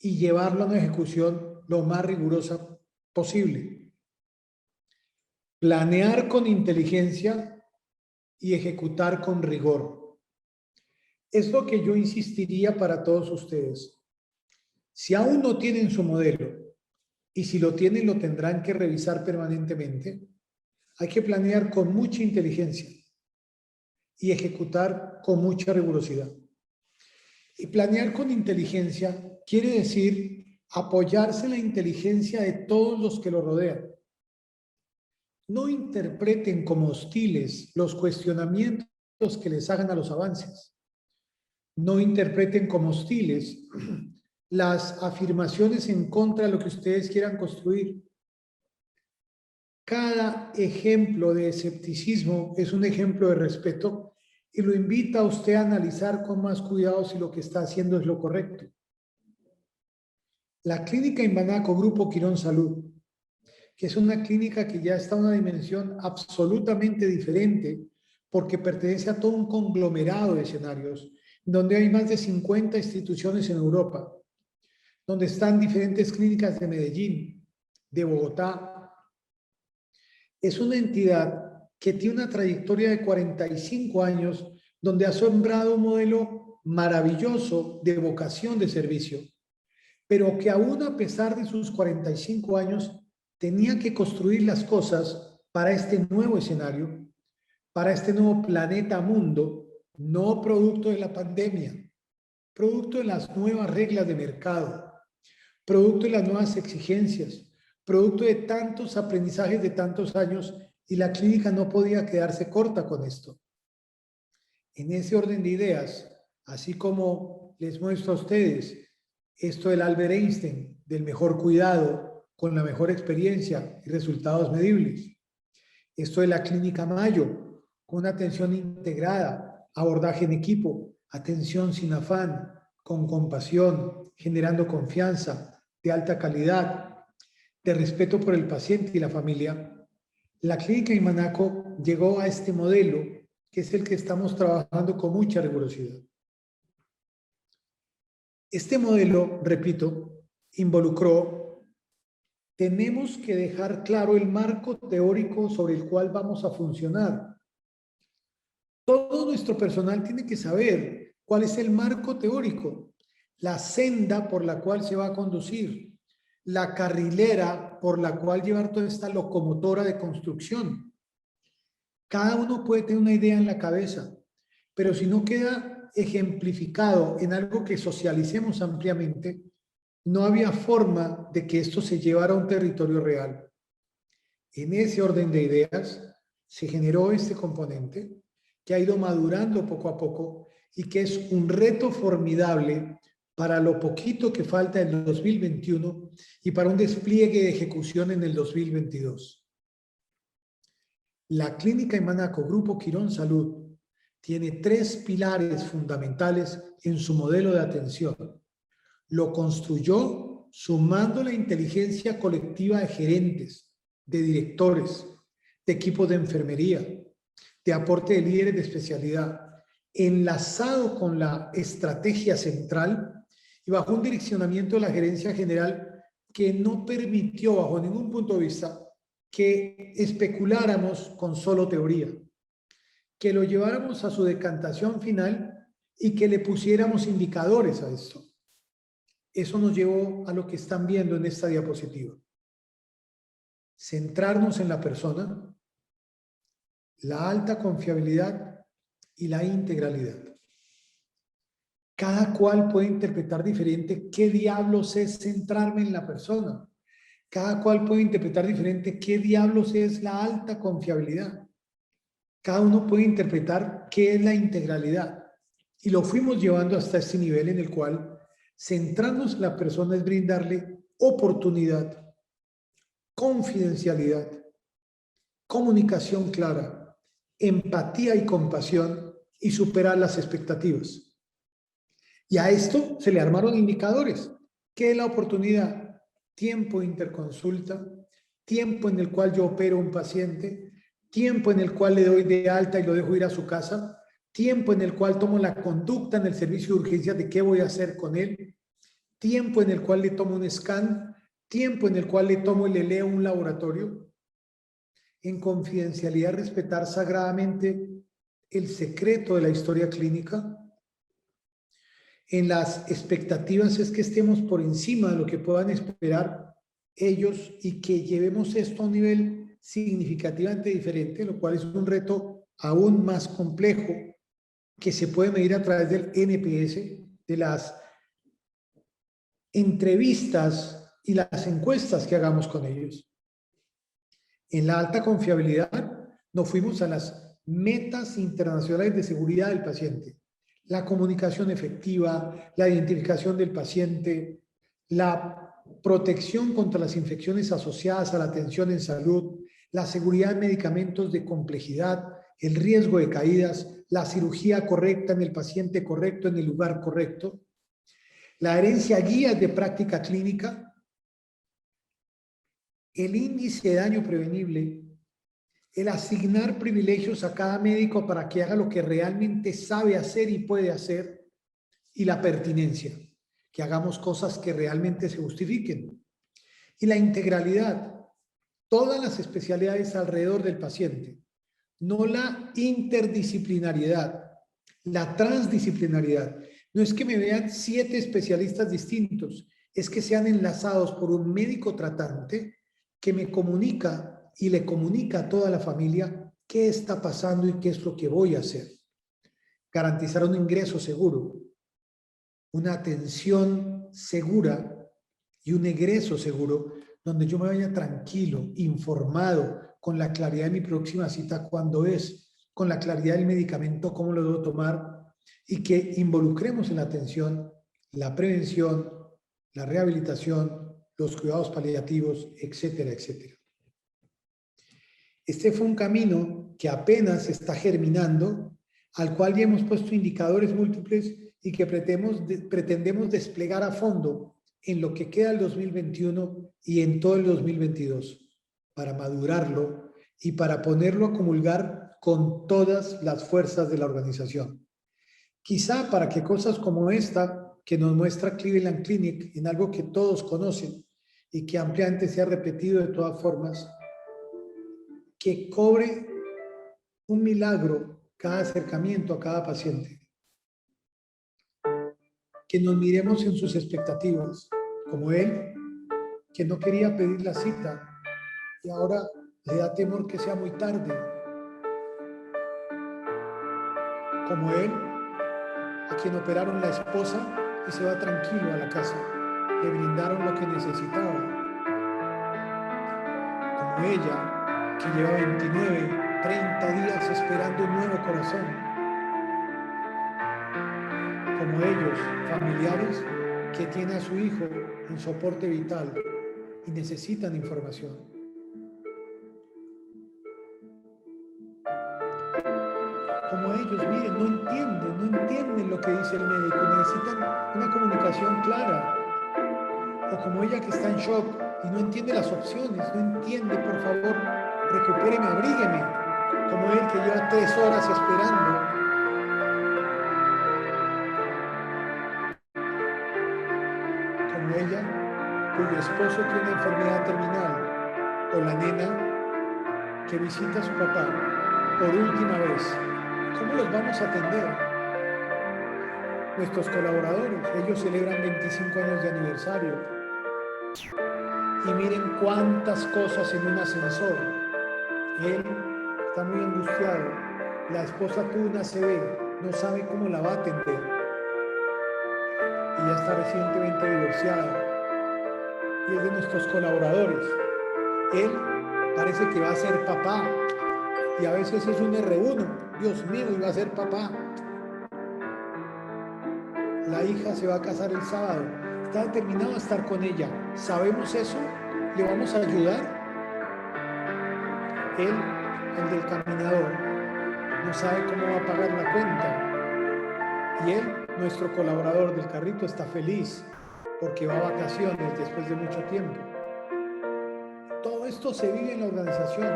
y llevarlo a una ejecución lo más rigurosa posible. Planear con inteligencia y ejecutar con rigor. Es lo que yo insistiría para todos ustedes. Si aún no tienen su modelo, y si lo tienen lo tendrán que revisar permanentemente, hay que planear con mucha inteligencia y ejecutar con mucha rigurosidad. Y planear con inteligencia quiere decir apoyarse en la inteligencia de todos los que lo rodean. No interpreten como hostiles los cuestionamientos que les hagan a los avances. No interpreten como hostiles las afirmaciones en contra de lo que ustedes quieran construir. Cada ejemplo de escepticismo es un ejemplo de respeto y lo invita a usted a analizar con más cuidado si lo que está haciendo es lo correcto. La Clínica Imbanaco Grupo Quirón Salud, que es una clínica que ya está en una dimensión absolutamente diferente porque pertenece a todo un conglomerado de escenarios, donde hay más de 50 instituciones en Europa, donde están diferentes clínicas de Medellín, de Bogotá. Es una entidad que tiene una trayectoria de 45 años, donde ha sembrado un modelo maravilloso de vocación de servicio, pero que aún a pesar de sus 45 años, tenía que construir las cosas para este nuevo escenario, para este nuevo planeta mundo, no producto de la pandemia, producto de las nuevas reglas de mercado, producto de las nuevas exigencias, producto de tantos aprendizajes de tantos años, y la clínica no podía quedarse corta con esto. En ese orden de ideas, así como les muestro a ustedes esto del Albert Einstein, del mejor cuidado, con la mejor experiencia y resultados medibles. Esto de la Clínica Mayo, con una atención integrada, abordaje en equipo, atención sin afán, con compasión, generando confianza, de alta calidad, de respeto por el paciente y la familia. La Clínica Imbanaco llegó a este modelo, que es el que estamos trabajando con mucha rigurosidad. Este modelo, repito, involucró, tenemos que dejar claro el marco teórico sobre el cual vamos a funcionar. Todo nuestro personal tiene que saber cuál es el marco teórico, la senda por la cual se va a conducir, la carrilera por la cual llevar toda esta locomotora de construcción. Cada uno puede tener una idea en la cabeza, pero si no queda ejemplificado en algo que socialicemos ampliamente, no había forma de que esto se llevara a un territorio real. En ese orden de ideas se generó este componente que ha ido madurando poco a poco y que es un reto formidable para lo poquito que falta en el 2021 y para un despliegue de ejecución en el 2022. La Clínica Imbanaco Grupo Quirón Salud tiene 3 pilares fundamentales en su modelo de atención. Lo construyó sumando la inteligencia colectiva de gerentes, de directores, de equipos de enfermería, de aporte de líderes de especialidad, enlazado con la estrategia central y bajo un direccionamiento de la gerencia general que no permitió, bajo ningún punto de vista, que especuláramos con solo teoría, que lo lleváramos a su decantación final y que le pusiéramos indicadores a esto. Eso nos llevó a lo que están viendo en esta diapositiva. Centrarnos en la persona, la alta confiabilidad y la integralidad. Cada cual puede interpretar diferente qué diablos es centrarme en la persona. Cada cual puede interpretar diferente qué diablos es la alta confiabilidad. Cada uno puede interpretar qué es la integralidad. Y lo fuimos llevando hasta este nivel en el cual centrarnos en la persona es brindarle oportunidad, confidencialidad, comunicación clara, empatía y compasión y superar las expectativas. Y a esto se le armaron indicadores. ¿Qué es la oportunidad? Tiempo de interconsulta, tiempo en el cual yo opero un paciente, tiempo en el cual le doy de alta y lo dejo ir a su casa, tiempo en el cual tomo la conducta en el servicio de urgencia de qué voy a hacer con él, tiempo en el cual le tomo un scan, tiempo en el cual le tomo y le leo un laboratorio. En confidencialidad, respetar sagradamente el secreto de la historia clínica. En las expectativas es que estemos por encima de lo que puedan esperar ellos y que llevemos esto a un nivel significativamente diferente, lo cual es un reto aún más complejo que se puede medir a través del NPS, de las entrevistas y las encuestas que hagamos con ellos. En la alta confiabilidad nos fuimos a las metas internacionales de seguridad del paciente. La comunicación efectiva, la identificación del paciente, la protección contra las infecciones asociadas a la atención en salud, la seguridad de medicamentos de complejidad, el riesgo de caídas, la cirugía correcta en el paciente correcto, en el lugar correcto, la adherencia a guías de práctica clínica, el índice de daño prevenible, el asignar privilegios a cada médico para que haga lo que realmente sabe hacer y puede hacer, y la pertinencia, que hagamos cosas que realmente se justifiquen. Y la integralidad, todas las especialidades alrededor del paciente, no la interdisciplinariedad, la transdisciplinariedad. No es que me vean 7 especialistas distintos, es que sean enlazados por un médico tratante que me comunica y le comunica a toda la familia qué está pasando y qué es lo que voy a hacer. Garantizar un ingreso seguro, una atención segura y un egreso seguro, donde yo me vaya tranquilo, informado, con la claridad de mi próxima cita cuándo es, con la claridad del medicamento, cómo lo debo tomar, y que involucremos en la atención, la prevención, la rehabilitación, los cuidados paliativos, etcétera, etcétera. Este fue un camino que apenas está germinando, al cual ya hemos puesto indicadores múltiples y que pretendemos desplegar a fondo en lo que queda del 2021 y en todo el 2022, para madurarlo y para ponerlo a comulgar con todas las fuerzas de la organización. Quizá para que cosas como esta que nos muestra Cleveland Clinic, en algo que todos conocen y que ampliamente se ha repetido de todas formas, que cobre un milagro cada acercamiento a cada paciente. Que nos miremos en sus expectativas, como él, que no quería pedir la cita y ahora le da temor que sea muy tarde. Como él, a quien operaron la esposa y se va tranquilo a la casa. Le brindaron lo que necesitaba. Como ella, que lleva 29, 30 días esperando un nuevo corazón. Como ellos, familiares que tienen a su hijo en soporte vital y necesitan información. Como ellos, miren, no entienden lo que dice el médico, necesitan una comunicación clara. O como ella que está en shock y no entiende las opciones, no entiende, por favor, recupéreme, abrígueme. Como él que lleva 3 horas esperando. Como ella, cuyo esposo tiene una enfermedad terminal. O la nena que visita a su papá por última vez. ¿Cómo los vamos a atender? Nuestros colaboradores, ellos celebran 25 años de aniversario. Y miren cuántas cosas en un ascensor. Él está muy angustiado. La esposa tuvo una ACV, no sabe cómo la va a atender. Ella está recientemente divorciada y es de nuestros colaboradores. Él parece que va a ser papá y a veces es un R1. Dios mío, iba a ser papá. La hija se va a casar el sábado. Está determinado a estar con ella. ¿Sabemos eso? ¿Le vamos a ayudar? Él, el del caminador, no sabe cómo va a pagar la cuenta. Y él, nuestro colaborador del carrito, está feliz porque va a vacaciones después de mucho tiempo. Todo esto se vive en la organización.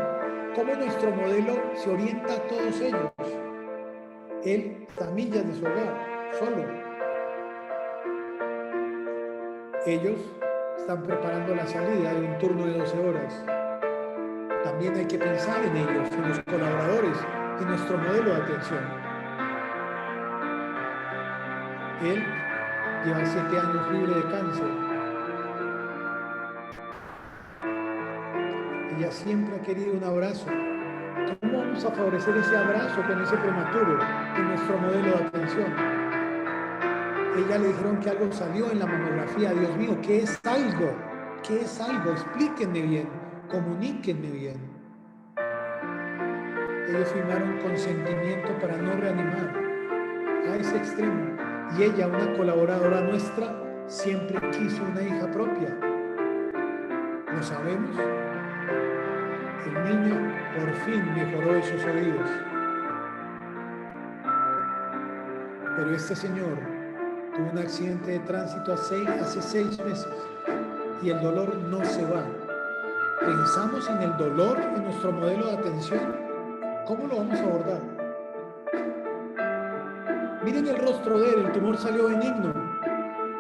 ¿Cómo nuestro modelo se orienta a todos ellos? Él está a millas de su hogar, solo. Ellos están preparando la salida de un turno de 12 horas. También hay que pensar en ellos, en los colaboradores, en nuestro modelo de atención. Él lleva 7 años libre de cáncer. Ella siempre ha querido un abrazo. ¿Cómo vamos a favorecer ese abrazo con ese prematuro en nuestro modelo de atención? Ella le dijeron que algo salió en la mamografía. Dios mío, ¿qué es algo? ¿Qué es algo? Explíquenme bien, comuníquenme bien. Ellos firmaron consentimiento para no reanimar a ese extremo. Y ella, una colaboradora nuestra, siempre quiso una hija propia. ¿Lo sabemos? El niño por fin mejoró esos oídos. Pero este señor tuvo un accidente de tránsito hace 6 meses y el dolor no se va. ¿Pensamos en el dolor en nuestro modelo de atención? ¿Cómo lo vamos a abordar? Miren el rostro de él, el tumor salió benigno.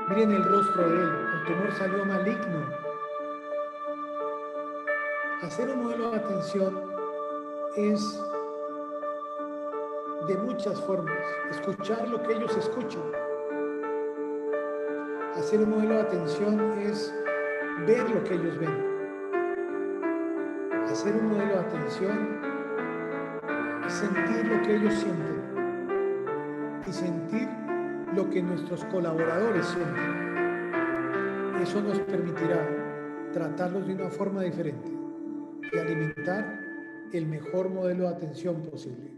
Miren el rostro de él, el tumor salió maligno. Hacer un modelo de atención es de muchas formas. Escuchar lo que ellos escuchan. Hacer un modelo de atención es ver lo que ellos ven. Hacer un modelo de atención es sentir lo que ellos sienten y sentir lo que nuestros colaboradores sienten. Eso nos permitirá tratarlos de una forma diferente y alimentar el mejor modelo de atención posible.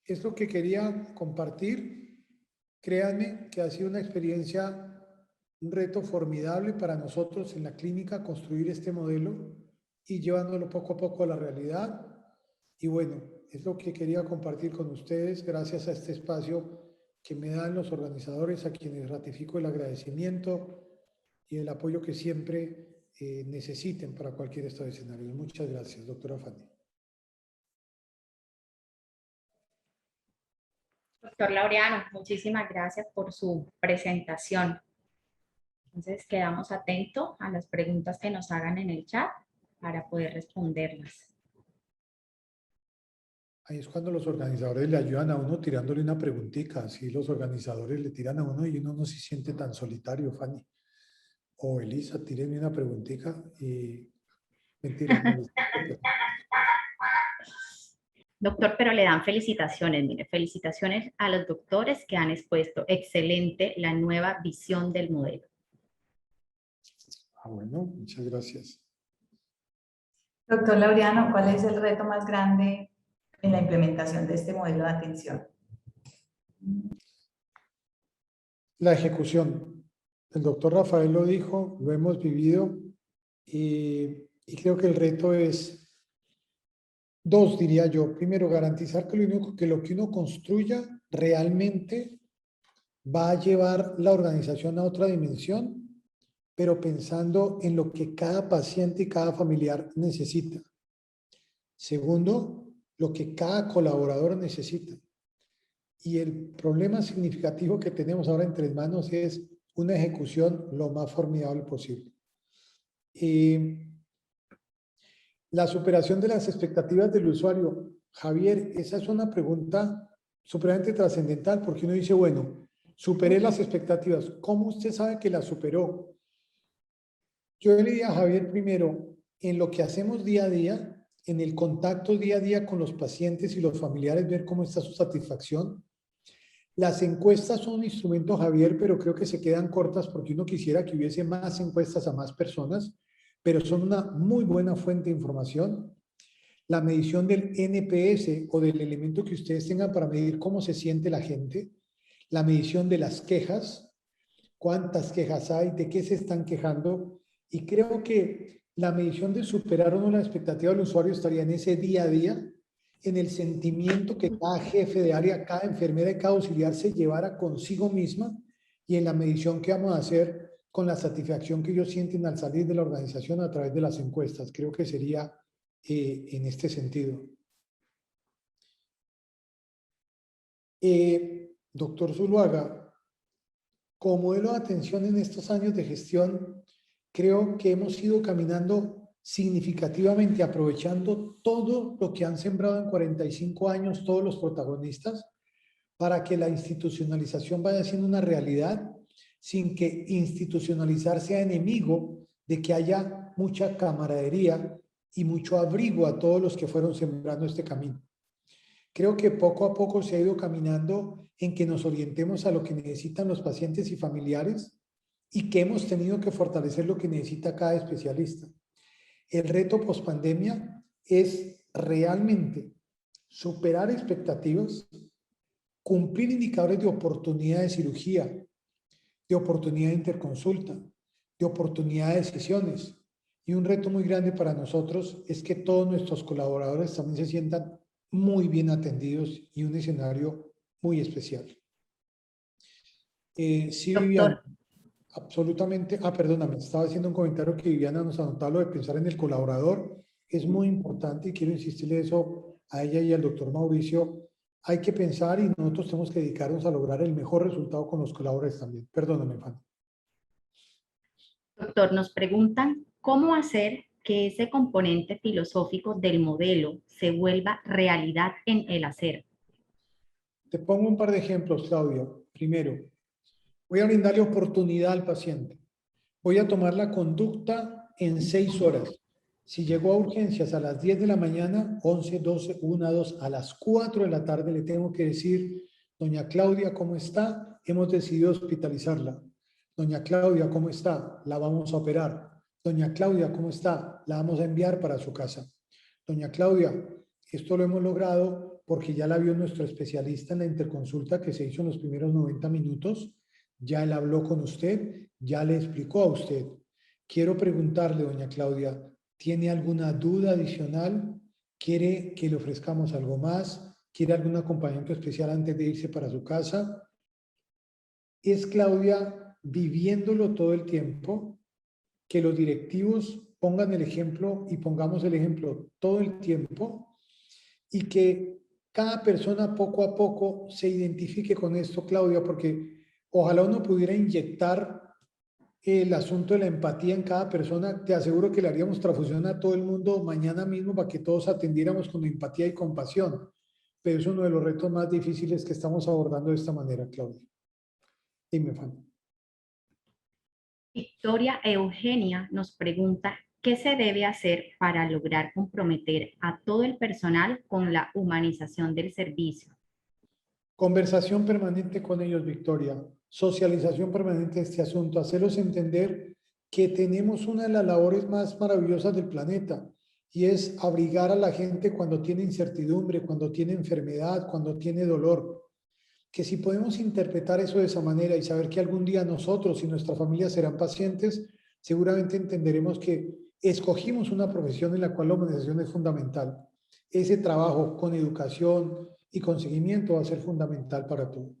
Es lo que quería compartir. Créanme que ha sido una experiencia, un reto formidable para nosotros en la clínica construir este modelo y llevándolo poco a poco a la realidad. Y bueno, es lo que quería compartir con ustedes gracias a este espacio que me dan los organizadores, a quienes ratifico el agradecimiento y el apoyo que siempre necesiten para cualquier de estos escenarios. Muchas gracias, doctora Fanny. Doctor Laureano, muchísimas gracias por su presentación. Entonces, quedamos atentos a las preguntas que nos hagan en el chat para poder responderlas. Ahí es cuando los organizadores le ayudan a uno tirándole una preguntita. Así los organizadores le tiran a uno y uno no se siente tan solitario, Fanny. O Elisa, tírenme una preguntita y... Mentira, no. Doctor, pero le dan felicitaciones, mire, felicitaciones a los doctores que han expuesto excelente la nueva visión del modelo. Ah, bueno, muchas gracias. Doctor Laureano, ¿cuál es el reto más grande en la implementación de este modelo de atención? La ejecución. El doctor Rafael lo dijo, lo hemos vivido y creo que el reto es dos, diría yo. Primero, garantizar que lo que uno construya realmente va a llevar la organización a otra dimensión, pero pensando en lo que cada paciente y cada familiar necesita. Segundo, lo que cada colaborador necesita. Y el problema significativo que tenemos ahora entre manos es una ejecución lo más formidable posible. La superación de las expectativas del usuario. Javier, esa es una pregunta supremamente trascendental porque uno dice, bueno, superé las expectativas. ¿Cómo usted sabe que las superó? Yo le diría a Javier primero, en lo que hacemos día a día, en el contacto día a día con los pacientes y los familiares, ver cómo está su satisfacción. Las encuestas son un instrumento, Javier, pero creo que se quedan cortas porque uno quisiera que hubiese más encuestas a más personas, pero son una muy buena fuente de información. La medición del NPS o del elemento que ustedes tengan para medir cómo se siente la gente. La medición de las quejas, cuántas quejas hay, de qué se están quejando. Y creo que la medición de superar o no la expectativa del usuario estaría en ese día a día, en el sentimiento que cada jefe de área, cada enfermera y cada auxiliar se llevara consigo misma, y en la medición que vamos a hacer con la satisfacción que ellos sienten al salir de la organización a través de las encuestas. Creo que sería en este sentido. Doctor Zuluaga, como modelo de atención en estos años de gestión, creo que hemos ido caminando significativamente, aprovechando todo lo que han sembrado en 45 años todos los protagonistas, para que la institucionalización vaya siendo una realidad, sin que institucionalizar sea enemigo de que haya mucha camaradería y mucho abrigo a todos los que fueron sembrando este camino. Creo que poco a poco se ha ido caminando en que nos orientemos a lo que necesitan los pacientes y familiares, y que hemos tenido que fortalecer lo que necesita cada especialista. El reto pospandemia es realmente superar expectativas, cumplir indicadores de oportunidad de cirugía, de oportunidad de interconsulta, de oportunidad de sesiones. Y un reto muy grande para nosotros es que todos nuestros colaboradores también se sientan muy bien atendidos, y un escenario muy especial. Sí, Viviana, absolutamente. Perdóname, estaba haciendo un comentario que Viviana nos anotaba, lo de pensar en el colaborador. Es muy importante y quiero insistirle eso a ella y al doctor Mauricio. Hay que pensar y nosotros tenemos que dedicarnos a lograr el mejor resultado con los colaboradores también. Perdóname, Fanny. Doctor, nos preguntan cómo hacer que ese componente filosófico del modelo se vuelva realidad en el hacer. Te pongo un par de ejemplos, Claudia. Primero, voy a brindarle oportunidad al paciente. Voy a tomar la conducta en 6 horas. Si llegó a urgencias a las 10 de la mañana, 11, 12, 1, 2, a las 4 de la tarde le tengo que decir: doña Claudia, ¿cómo está? Hemos decidido hospitalizarla. Doña Claudia, ¿cómo está? La vamos a operar. Doña Claudia, ¿cómo está? La vamos a enviar para su casa. Doña Claudia, esto lo hemos logrado porque ya la vio nuestro especialista en la interconsulta que se hizo en los primeros 90 minutos. Ya él habló con usted, ya le explicó a usted. Quiero preguntarle, doña Claudia, ¿tiene alguna duda adicional? ¿Quiere que le ofrezcamos algo más? ¿Quiere algún acompañamiento especial antes de irse para su casa? Es Claudia viviéndolo todo el tiempo, que los directivos pongan el ejemplo y pongamos el ejemplo todo el tiempo, y que cada persona poco a poco se identifique con esto, Claudia, porque ojalá uno pudiera inyectar el asunto de la empatía en cada persona. Te aseguro que le haríamos transfusión a todo el mundo mañana mismo para que todos atendiéramos con empatía y compasión. Pero es uno de los retos más difíciles que estamos abordando de esta manera, Claudia. Dime, Fanny. Victoria Eugenia nos pregunta qué se debe hacer para lograr comprometer a todo el personal con la humanización del servicio. Conversación permanente con ellos, Victoria. Socialización permanente de este asunto. Hacerlos entender que tenemos una de las labores más maravillosas del planeta, y es abrigar a la gente cuando tiene incertidumbre, cuando tiene enfermedad, cuando tiene dolor. Que si podemos interpretar eso de esa manera y saber que algún día nosotros y nuestra familia serán pacientes, seguramente entenderemos que escogimos una profesión en la cual la humanización es fundamental. Ese trabajo con educación y con seguimiento va a ser fundamental para todo.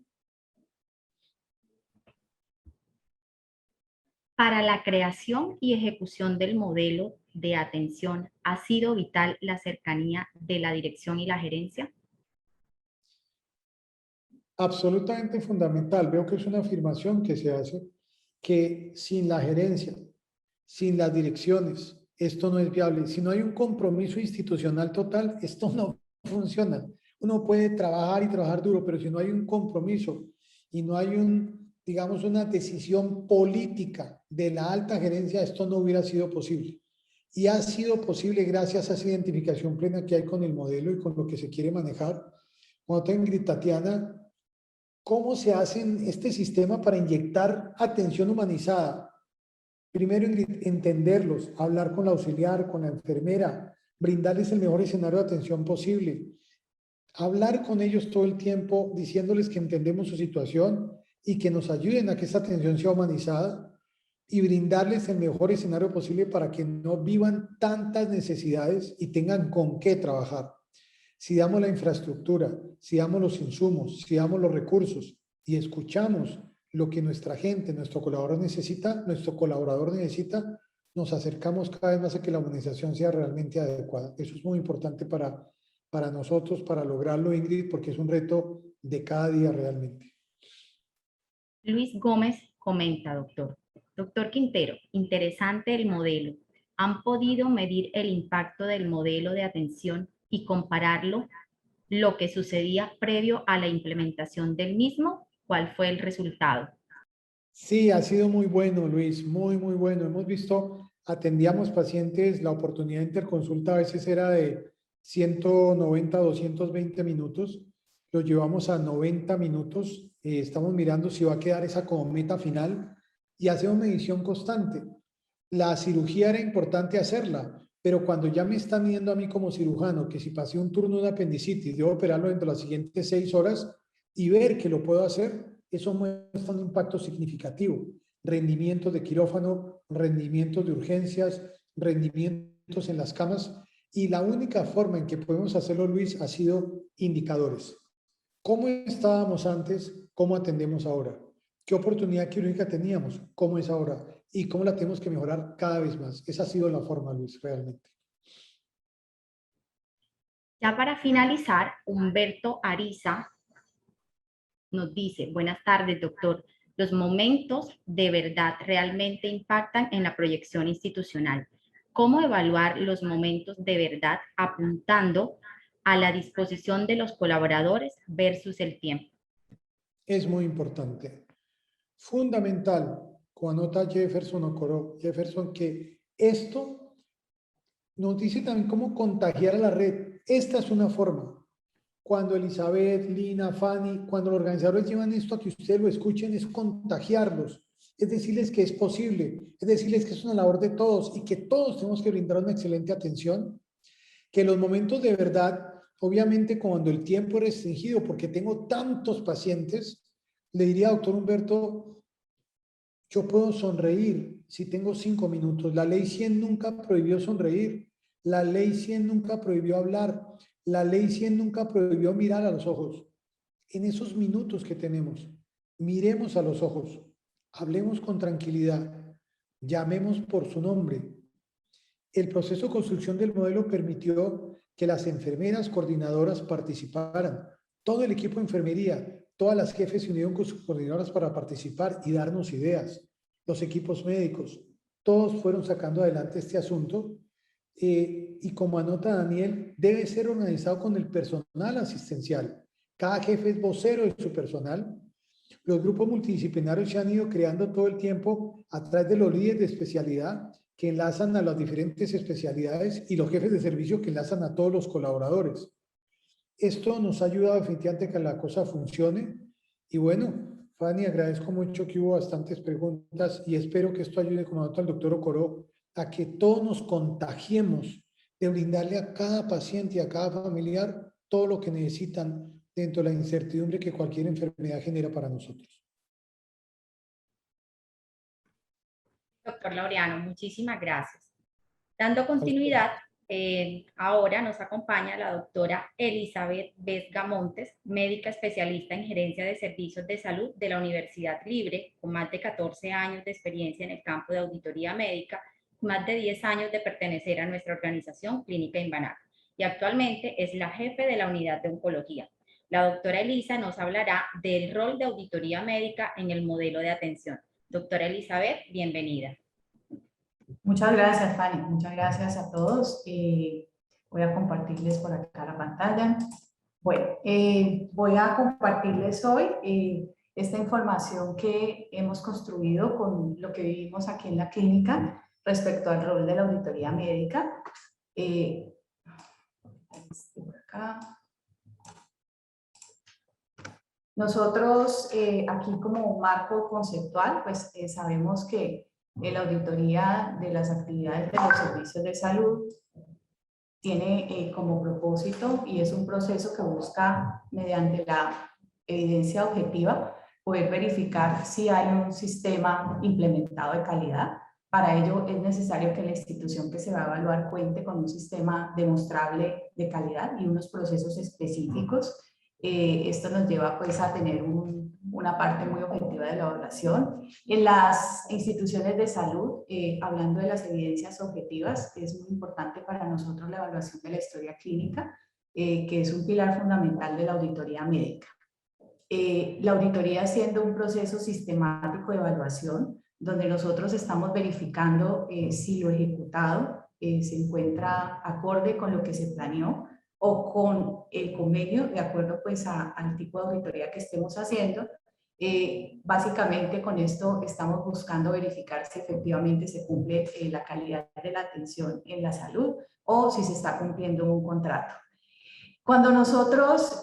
Para la creación y ejecución del modelo de atención, ¿ha sido vital la cercanía de la dirección y la gerencia? Absolutamente fundamental. Veo que es una afirmación que se hace, que sin la gerencia, sin las direcciones, esto no es viable. Si no hay un compromiso institucional total, esto no funciona. Uno puede trabajar y trabajar duro, pero si no hay un compromiso y no hay digamos, una decisión política de la alta gerencia, esto no hubiera sido posible. Y ha sido posible gracias a esa identificación plena que hay con el modelo y con lo que se quiere manejar. Cuando tengo Ingrid, Tatiana, ¿cómo se hace este sistema para inyectar atención humanizada? Primero, entenderlos, hablar con la auxiliar, con la enfermera, brindarles el mejor escenario de atención posible, hablar con ellos todo el tiempo, diciéndoles que entendemos su situación y que nos ayuden a que esa atención sea humanizada y brindarles el mejor escenario posible para que no vivan tantas necesidades y tengan con qué trabajar. Si damos la infraestructura, si damos los insumos, si damos los recursos y escuchamos lo que nuestra gente, nuestro colaborador necesita, nos acercamos cada vez más a que la humanización sea realmente adecuada. Eso es muy importante para nosotros, para lograrlo, Ingrid, porque es un reto de cada día realmente. Luis Gómez comenta, doctor. Doctor Quintero, interesante el modelo. ¿Han podido medir el impacto del modelo de atención y compararlo lo que sucedía previo a la implementación del mismo? ¿Cuál fue el resultado? Sí, ha sido muy bueno, Luis, muy, muy bueno. Hemos visto, atendíamos pacientes, la oportunidad de interconsulta a veces era de 190, 220 minutos, lo llevamos a 90 minutos, estamos mirando si va a quedar esa como meta final y hacemos medición constante. La cirugía era importante hacerla, pero cuando ya me están midiendo a mí como cirujano que si pasé un turno de apendicitis, debo operarlo dentro de las siguientes 6 horas y ver que lo puedo hacer, eso muestra un impacto significativo. Rendimientos de quirófano, rendimientos de urgencias, rendimientos en las camas. Y la única forma en que podemos hacerlo, Luis, ha sido indicadores. ¿Cómo estábamos antes? ¿Cómo atendemos ahora? ¿Qué oportunidad quirúrgica teníamos? ¿Cómo es ahora? ¿Y cómo la tenemos que mejorar cada vez más? Esa ha sido la forma, Luis, realmente. Ya para finalizar, Humberto Ariza nos dice, buenas tardes, doctor. Los momentos de verdad realmente impactan en la proyección institucional. ¿Cómo evaluar los momentos de verdad apuntando a la disposición de los colaboradores versus el tiempo? Es muy importante. Fundamental, como anota Jefferson, que esto nos dice también cómo contagiar a la red. Esta es una forma. Cuando Elizabeth, Lina, Fanny, cuando los organizadores llevan esto a que ustedes lo escuchen, es contagiarlos, es decirles que es posible, es decirles que es una labor de todos y que todos tenemos que brindar una excelente atención, que los momentos de verdad, obviamente cuando el tiempo es restringido, porque tengo tantos pacientes, le diría, doctor Humberto, yo puedo sonreír si tengo 5 minutos. La ley 100 nunca prohibió sonreír. La ley 100 nunca prohibió hablar. La ley 100 nunca prohibió mirar a los ojos. En esos minutos que tenemos, miremos a los ojos, hablemos con tranquilidad, llamemos por su nombre. El proceso de construcción del modelo permitió que las enfermeras coordinadoras participaran. Todo el equipo de enfermería, todas las jefes se unieron con sus coordinadoras para participar y darnos ideas. Los equipos médicos, todos fueron sacando adelante este asunto. Y como anota Daniel, debe ser organizado con el personal asistencial. Cada jefe es vocero de su personal. Los grupos multidisciplinarios se han ido creando todo el tiempo a través de los líderes de especialidad que enlazan a las diferentes especialidades y los jefes de servicio que enlazan a todos los colaboradores. Esto nos ha ayudado definitivamente a que la cosa funcione. Y bueno, Fanny, agradezco mucho que hubo bastantes preguntas y espero que esto ayude, como nota el doctor Ocoró, a que todos nos contagiemos de brindarle a cada paciente y a cada familiar todo lo que necesitan dentro de la incertidumbre que cualquier enfermedad genera para nosotros. Doctor Laureano, muchísimas gracias. Dando continuidad, ahora nos acompaña la doctora Elizabeth Vesga Montes, médica especialista en gerencia de servicios de salud de la Universidad Libre, con más de 14 años de experiencia en el campo de auditoría médica, más de 10 años de pertenecer a nuestra organización Clínica Imbanaco, y actualmente es la jefe de la unidad de oncología. La doctora Elisa nos hablará del rol de auditoría médica en el modelo de atención. Doctora Elizabeth, bienvenida. Muchas gracias, Fanny. Muchas gracias a todos. Voy a compartirles por acá la pantalla. Bueno, voy a compartirles hoy esta información que hemos construido con lo que vivimos aquí en la clínica, respecto al rol de la auditoría médica. Nosotros aquí como marco conceptual, pues sabemos que la auditoría de las actividades de los servicios de salud tiene como propósito, y es un proceso que busca, mediante la evidencia objetiva, poder verificar si hay un sistema implementado de calidad. Para ello es necesario que la institución que se va a evaluar cuente con un sistema demostrable de calidad y unos procesos específicos. Esto nos lleva pues a tener una parte muy objetiva de la evaluación. En las instituciones de salud, hablando de las evidencias objetivas, es muy importante para nosotros la evaluación de la historia clínica, que es un pilar fundamental de la auditoría médica. La auditoría siendo un proceso sistemático de evaluación, donde nosotros estamos verificando si lo ejecutado se encuentra acorde con lo que se planeó o con el convenio, de acuerdo pues al tipo de auditoría que estemos haciendo. Básicamente con esto estamos buscando verificar si efectivamente se cumple la calidad de la atención en la salud o si se está cumpliendo un contrato. Cuando nosotros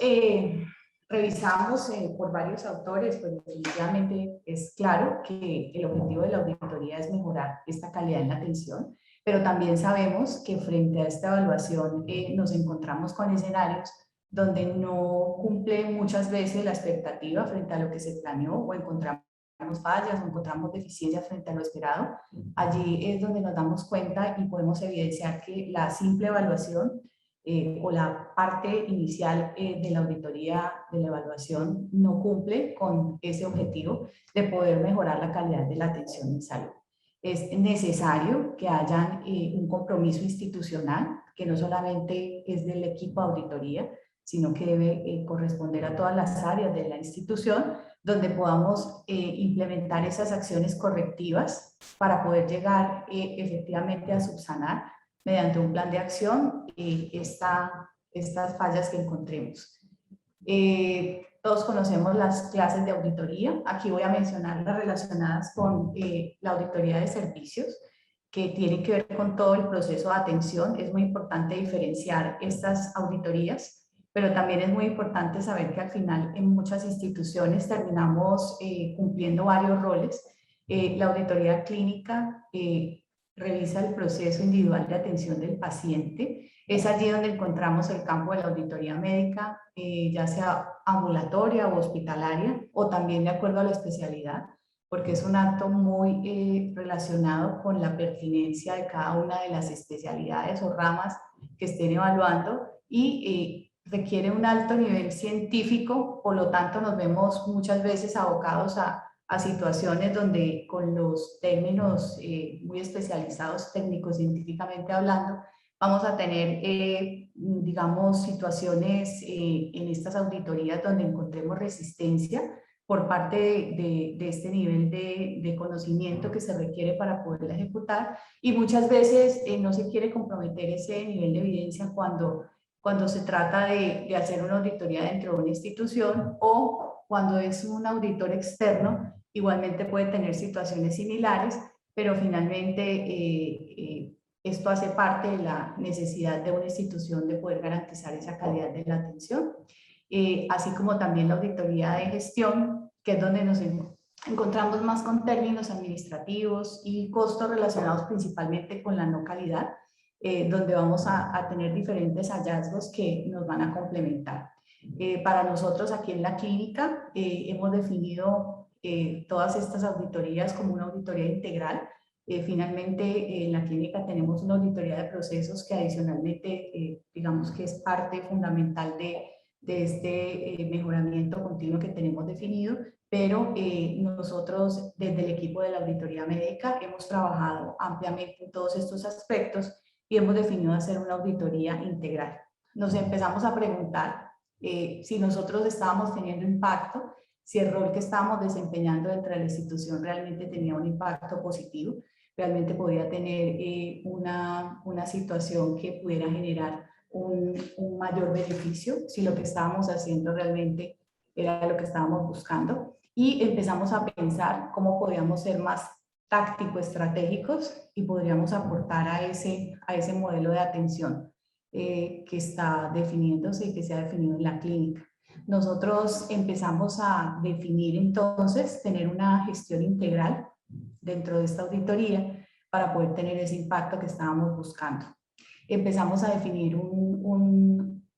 revisamos por varios autores, pues definitivamente es claro que el objetivo de la auditoría es mejorar esta calidad en la atención, pero también sabemos que frente a esta evaluación nos encontramos con escenarios donde no cumple muchas veces la expectativa frente a lo que se planeó, o encontramos fallas o encontramos deficiencias frente a lo esperado. Allí es donde nos damos cuenta y podemos evidenciar que la simple evaluación o la parte inicial de la auditoría, de la evaluación, no cumple con ese objetivo de poder mejorar la calidad de la atención en salud. Es necesario que haya un compromiso institucional, que no solamente es del equipo de auditoría, sino que debe corresponder a todas las áreas de la institución, donde podamos implementar esas acciones correctivas para poder llegar efectivamente a subsanar mediante un plan de acción estas fallas que encontremos. Todos conocemos las clases de auditoría. Aquí voy a mencionar las relacionadas con la auditoría de servicios, que tiene que ver con todo el proceso de atención. Es muy importante diferenciar estas auditorías, pero también es muy importante saber que al final en muchas instituciones terminamos cumpliendo varios roles. La auditoría clínica revisa el proceso individual de atención del paciente. Es allí donde encontramos el campo de la auditoría médica, ya sea ambulatoria o hospitalaria, o también de acuerdo a la especialidad, porque es un acto muy relacionado con la pertinencia de cada una de las especialidades o ramas que estén evaluando, y requiere un alto nivel científico. Por lo tanto nos vemos muchas veces abocados a situaciones donde con los términos muy especializados técnicos científicamente hablando, vamos a tener, digamos, situaciones en estas auditorías donde encontremos resistencia por parte de este nivel de conocimiento que se requiere para poderla ejecutar, y muchas veces no se quiere comprometer ese nivel de evidencia cuando se trata de hacer una auditoría dentro de una institución, o cuando es un auditor externo. Igualmente puede tener situaciones similares, pero finalmente esto hace parte de la necesidad de una institución de poder garantizar esa calidad de la atención. Así como también la auditoría de gestión, que es donde nos encontramos más con términos administrativos y costos relacionados principalmente con la no calidad, donde vamos a tener diferentes hallazgos que nos van a complementar. Para nosotros aquí en la clínica hemos definido todas estas auditorías como una auditoría integral. Finalmente, en la clínica tenemos una auditoría de procesos que adicionalmente, digamos que es parte fundamental de este mejoramiento continuo que tenemos definido, pero nosotros desde el equipo de la auditoría médica hemos trabajado ampliamente en todos estos aspectos y hemos definido hacer una auditoría integral. Nos empezamos a preguntar si nosotros estábamos teniendo impacto, si el rol que estábamos desempeñando dentro de la institución realmente tenía un impacto positivo, realmente podía tener una situación que pudiera generar un mayor beneficio, si lo que estábamos haciendo realmente era lo que estábamos buscando. Y empezamos a pensar cómo podíamos ser más táctico-estratégicos y podríamos aportar a ese modelo de atención que está definiéndose y que se ha definido en la clínica. Nosotros empezamos a definir entonces, tener una gestión integral dentro de esta auditoría para poder tener ese impacto que estábamos buscando. Empezamos a definir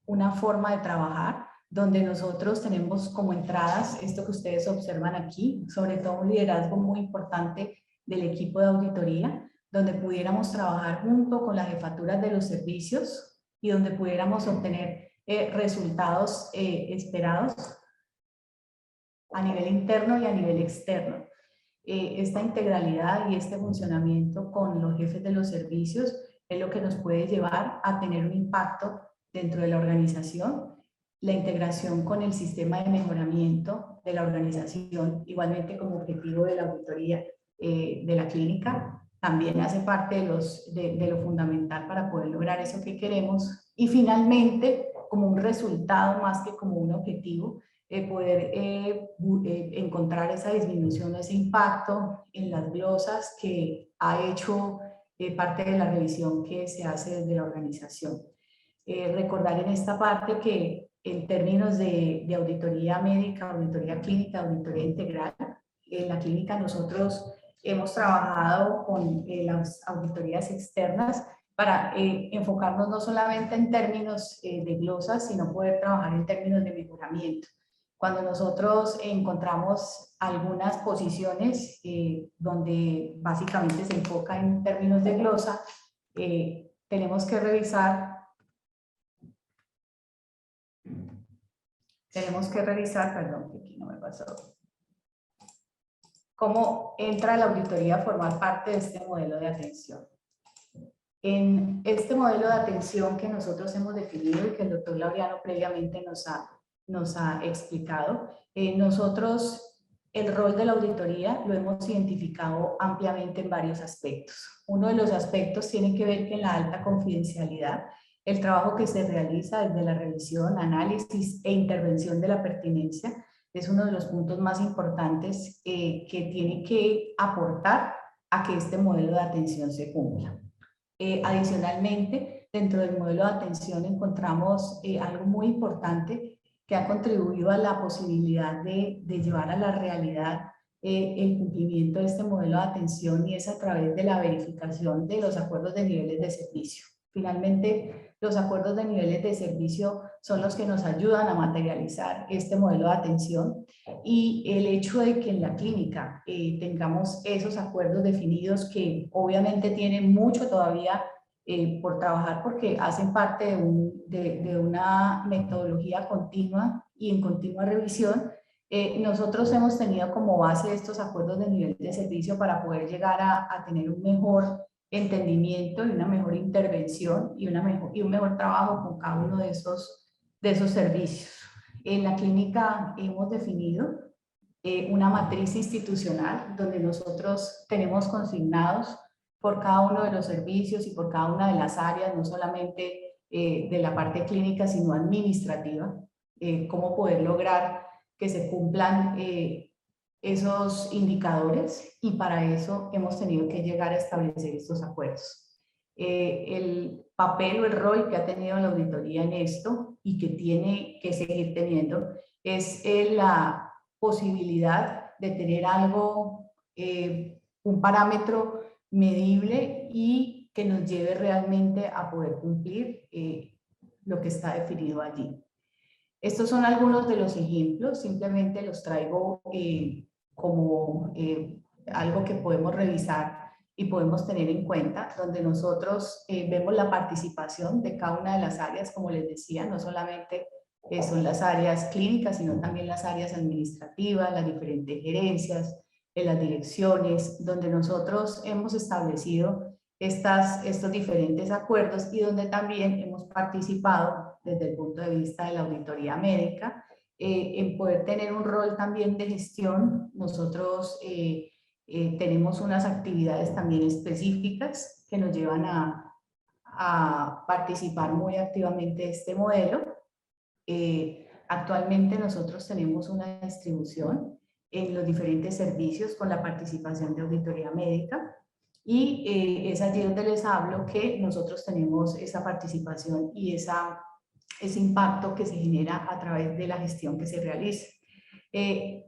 una forma de trabajar donde nosotros tenemos como entradas esto que ustedes observan aquí, sobre todo un liderazgo muy importante del equipo de auditoría, donde pudiéramos trabajar junto con las jefaturas de los servicios y donde pudiéramos obtener resultados esperados a nivel interno y a nivel externo. Esta integralidad y este funcionamiento con los jefes de los servicios es lo que nos puede llevar a tener un impacto dentro de la organización, la integración con el sistema de mejoramiento de la organización, igualmente como objetivo de la auditoría de la clínica, también hace parte de lo fundamental para poder lograr eso que queremos. Y finalmente, como un resultado más que como un objetivo, poder encontrar esa disminución, ese impacto en las glosas que ha hecho parte de la revisión que se hace desde la organización. Recordar en esta parte que en términos de auditoría médica, auditoría clínica, auditoría integral, en la clínica nosotros hemos trabajado con las auditorías externas para enfocarnos no solamente en términos de glosas, sino poder trabajar en términos de mejoramiento. Cuando nosotros encontramos algunas posiciones donde básicamente se enfoca en términos de glosa, tenemos que revisar, perdón, que aquí no me pasó, cómo entra la auditoría a formar parte de este modelo de atención. En este modelo de atención que nosotros hemos definido y que el doctor Laureano previamente nos ha explicado, nosotros el rol de la auditoría lo hemos identificado ampliamente en varios aspectos. Uno de los aspectos tiene que ver con la alta confidencialidad, el trabajo que se realiza desde la revisión, análisis e intervención de la pertinencia es uno de los puntos más importantes que tiene que aportar a que este modelo de atención se cumpla. Adicionalmente, dentro del modelo de atención encontramos algo muy importante que ha contribuido a la posibilidad de llevar a la realidad el cumplimiento de este modelo de atención y es a través de la verificación de los acuerdos de niveles de servicio. Finalmente, los acuerdos de niveles de servicio son los que nos ayudan a materializar este modelo de atención y el hecho de que en la clínica tengamos esos acuerdos definidos que obviamente tienen mucho todavía por trabajar porque hacen parte de una metodología continua y en continua revisión. Nosotros hemos tenido como base estos acuerdos de nivel de servicio para poder llegar a tener un mejor entendimiento y una mejor intervención y un mejor trabajo con cada uno de esos servicios. En la clínica hemos definido una matriz institucional donde nosotros tenemos consignados por cada uno de los servicios y por cada una de las áreas, no solamente de la parte clínica, sino administrativa, cómo poder lograr que se cumplan esos indicadores y para eso hemos tenido que llegar a establecer estos acuerdos. El papel o el rol que ha tenido la auditoría en esto y que tiene que seguir teniendo es la posibilidad de tener algo, un parámetro medible y que nos lleve realmente a poder cumplir lo que está definido allí. Estos son algunos de los ejemplos, simplemente los traigo como algo que podemos revisar y podemos tener en cuenta, donde nosotros vemos la participación de cada una de las áreas, como les decía, no solamente son las áreas clínicas, sino también las áreas administrativas, las diferentes gerencias, las direcciones, donde nosotros hemos establecido estos diferentes acuerdos y donde también hemos participado desde el punto de vista de la auditoría médica en poder tener un rol también de gestión. Nosotros tenemos unas actividades también específicas que nos llevan a participar muy activamente de este modelo. Actualmente nosotros tenemos una distribución en los diferentes servicios con la participación de auditoría médica. Y es allí donde les hablo que nosotros tenemos esa participación y ese impacto que se genera a través de la gestión que se realiza.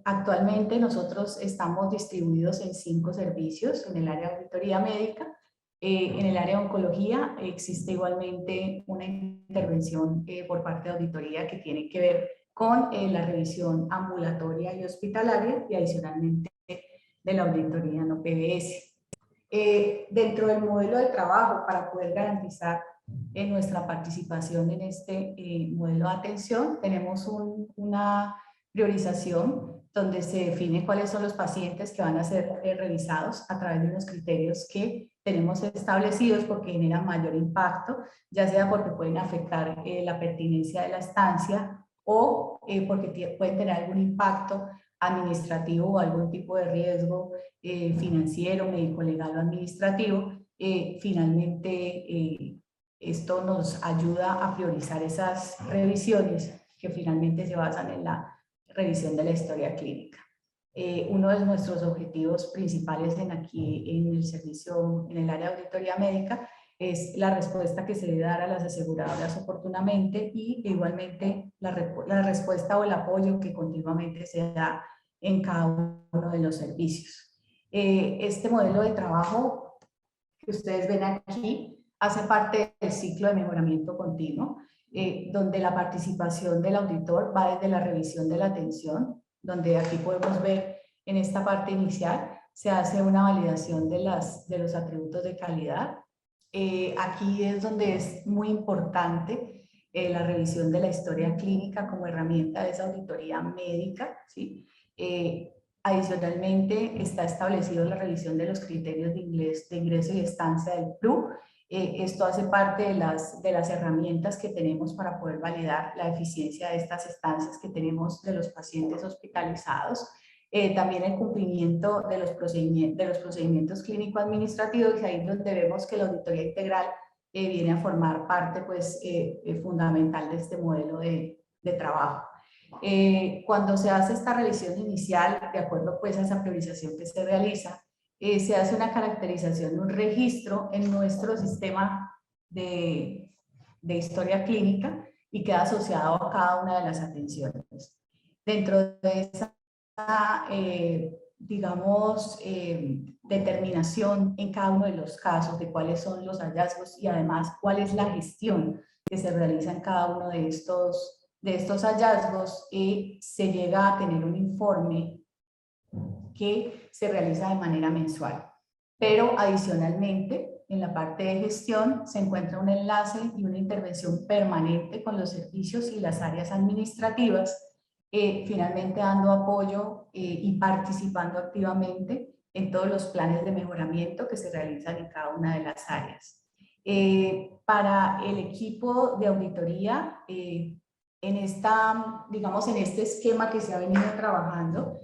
Actualmente nosotros estamos distribuidos en 5 servicios en el área de auditoría médica. En el área de oncología existe igualmente una intervención por parte de auditoría que tiene que ver con la revisión ambulatoria y hospitalaria y adicionalmente de la auditoría no PBS. Dentro del modelo de trabajo para poder garantizar nuestra participación en este modelo de atención, tenemos una priorización donde se define cuáles son los pacientes que van a ser revisados a través de unos criterios que tenemos establecidos porque generan mayor impacto, ya sea porque pueden afectar la pertinencia de la estancia o porque pueden tener algún impacto administrativo o algún tipo de riesgo financiero, médico, legal o administrativo. Finalmente, esto nos ayuda a priorizar esas revisiones que finalmente se basan en la revisión de la historia clínica. Uno de nuestros objetivos principales aquí en el servicio, en el área de auditoría médica, es la respuesta que se debe dar a las aseguradoras oportunamente y igualmente la respuesta o el apoyo que continuamente se da en cada uno de los servicios. Este modelo de trabajo que ustedes ven aquí hace parte del ciclo de mejoramiento continuo, donde la participación del auditor va desde la revisión de la atención, donde aquí podemos ver en esta parte inicial se hace una validación de los atributos de calidad. Aquí es donde es muy importante la revisión de la historia clínica como herramienta de esa auditoría médica, ¿sí? Adicionalmente está establecido la revisión de los criterios de ingreso y estancia del PRU. Esto hace parte de las herramientas que tenemos para poder validar la eficiencia de estas estancias que tenemos de los pacientes hospitalizados. También el cumplimiento de los procedimientos clínico-administrativos, y ahí es donde vemos que la auditoría integral viene a formar parte pues, fundamental de este modelo de trabajo. Cuando se hace esta revisión inicial, de acuerdo pues, a esa priorización que se realiza, se hace una caracterización, un registro en nuestro sistema de historia clínica y queda asociado a cada una de las atenciones. Dentro de esa digamos, determinación en cada uno de los casos de cuáles son los hallazgos y además cuál es la gestión que se realiza en cada uno de estos hallazgos, se llega a tener un informe que se realiza de manera mensual. Pero adicionalmente, en la parte de gestión se encuentra un enlace y una intervención permanente con los servicios y las áreas administrativas, finalmente dando apoyo y participando activamente en todos los planes de mejoramiento que se realizan en cada una de las áreas. Para el equipo de auditoría, digamos, en este esquema que se ha venido trabajando,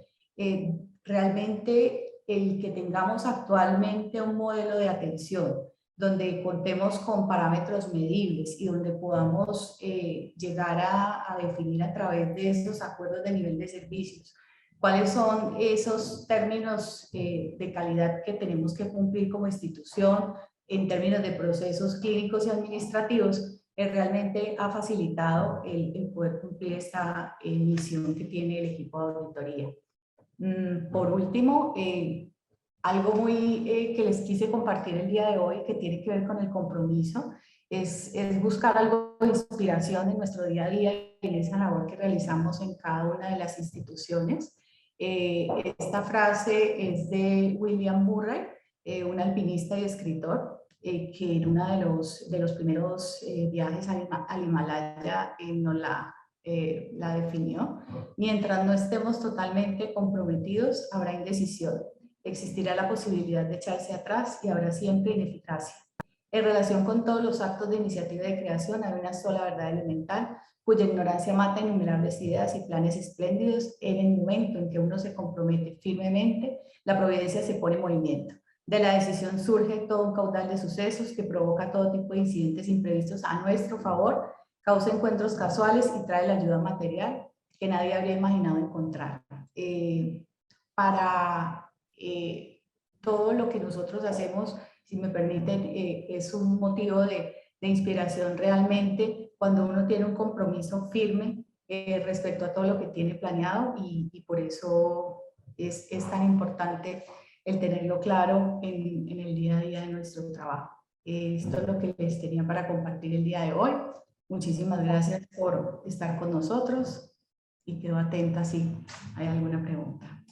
realmente el que tengamos actualmente un modelo de atención donde contemos con parámetros medibles y donde podamos llegar a definir a través de estos acuerdos de nivel de servicios cuáles son esos términos de calidad que tenemos que cumplir como institución en términos de procesos clínicos y administrativos, realmente ha facilitado el poder cumplir esta misión que tiene el equipo de auditoría. Por último, algo muy que les quise compartir el día de hoy que tiene que ver con el compromiso es buscar algo de inspiración en nuestro día a día y en esa labor que realizamos en cada una de las instituciones. Esta frase es de William Murray, un alpinista y escritor, que en uno de los primeros viajes al Himalaya nos la definió. Mientras no estemos totalmente comprometidos, habrá indecisión. Existirá la posibilidad de echarse atrás y habrá siempre ineficacia. En relación con todos los actos de iniciativa de creación, hay una sola verdad elemental, cuya ignorancia mata innumerables ideas y planes espléndidos. En el momento en que uno se compromete firmemente, la providencia se pone en movimiento. De la decisión surge todo un caudal de sucesos que provoca todo tipo de incidentes imprevistos a nuestro favor, causa encuentros casuales y trae la ayuda material que nadie habría imaginado encontrar. para todo lo que nosotros hacemos, si me permiten, es un motivo de inspiración realmente cuando uno tiene un compromiso firme respecto a todo lo que tiene planeado y por eso es tan importante el tenerlo claro en el día a día de nuestro trabajo. Esto es lo que les tenía para compartir el día de hoy. Muchísimas gracias por estar con nosotros y quedo atenta si hay alguna pregunta.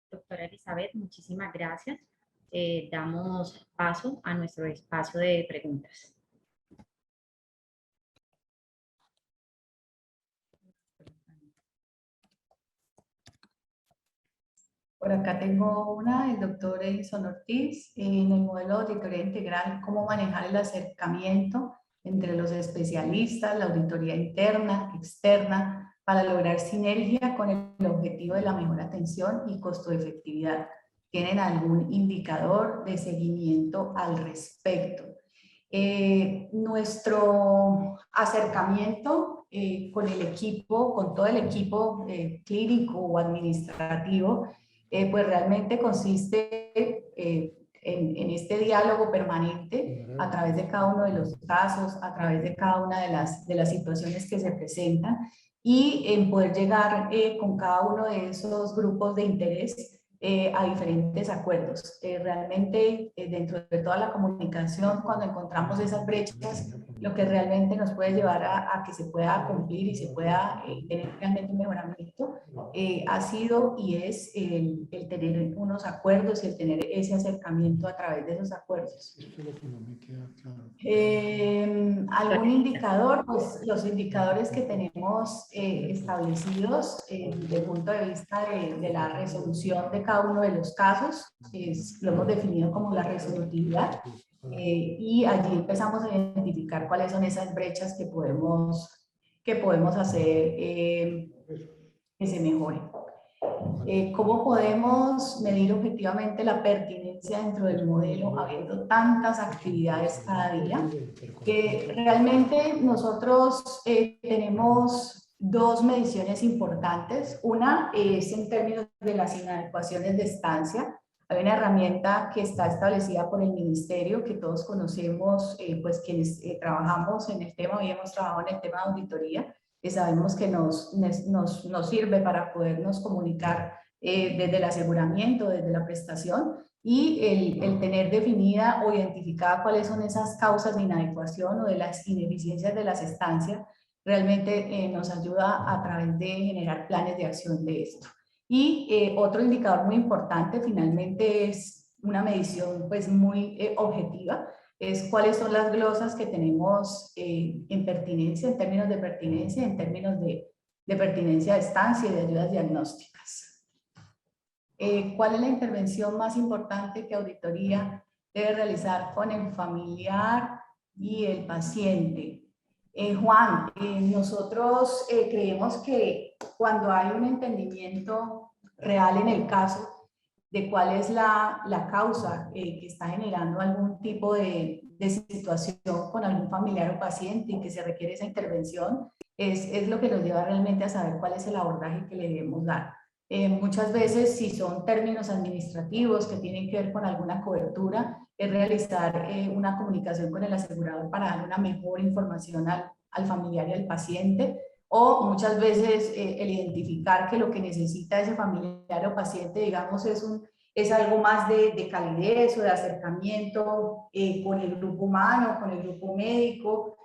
Doctora Elizabeth, muchísimas gracias. Damos paso a nuestro espacio de preguntas. Por acá tengo una del doctor Edison Ortiz, en el modelo de auditoría integral, cómo manejar el acercamiento entre los especialistas, la auditoría interna, externa, para lograr sinergia con el objetivo de la mejor atención y costo de efectividad. ¿Tienen algún indicador de seguimiento al respecto? Nuestro acercamiento con el equipo, con todo el equipo clínico o administrativo, pues realmente consiste en este diálogo permanente a través de cada uno de los casos, a través de cada una de las situaciones que se presentan y en poder llegar con cada uno de esos grupos de interés a diferentes acuerdos. Realmente dentro de toda la comunicación, cuando encontramos esas brechas, lo que realmente nos puede llevar a que se pueda cumplir y se pueda tener realmente un mejoramiento, ha sido y es el tener unos acuerdos y el tener ese acercamiento a través de esos acuerdos. Esto es lo que no me queda claro. ¿Algún indicador? Pues los indicadores que tenemos establecidos desde el punto de vista de la resolución de cada uno de los casos, lo hemos definido como la resolutividad, y allí empezamos a identificar cuáles son esas brechas que podemos hacer que se mejoren. ¿Cómo podemos medir objetivamente la pertinencia dentro del modelo habiendo tantas actividades cada día? Realmente nosotros tenemos dos mediciones importantes. Una es en términos de las inadecuaciones de estancia. Hay una herramienta que está establecida por el ministerio que todos conocemos, pues quienes trabajamos en el tema y hemos trabajado en el tema de auditoría, que sabemos que nos sirve para podernos comunicar desde el aseguramiento, desde la prestación, y el tener definida o identificada cuáles son esas causas de inadecuación o de las ineficiencias de las estancias, realmente nos ayuda a través de generar planes de acción de esto. Y otro indicador muy importante finalmente es una medición pues muy objetiva, es cuáles son las glosas que tenemos en pertinencia, en términos de pertinencia, en términos de pertinencia de estancia y de ayudas diagnósticas. ¿Cuál es la intervención más importante que auditoría debe realizar con el familiar y el paciente? Juan, nosotros creemos que cuando hay un entendimiento real en el caso de cuál es la causa que está generando algún tipo de situación con algún familiar o paciente y que se requiere esa intervención, es lo que nos lleva realmente a saber cuál es el abordaje que le debemos dar. Muchas veces, si son términos administrativos que tienen que ver con alguna cobertura, es realizar una comunicación con el asegurador para dar una mejor información al familiar y al paciente, o muchas veces el identificar que lo que necesita ese familiar o paciente, digamos, es algo más de calidez o de acercamiento con el grupo humano, con el grupo médico.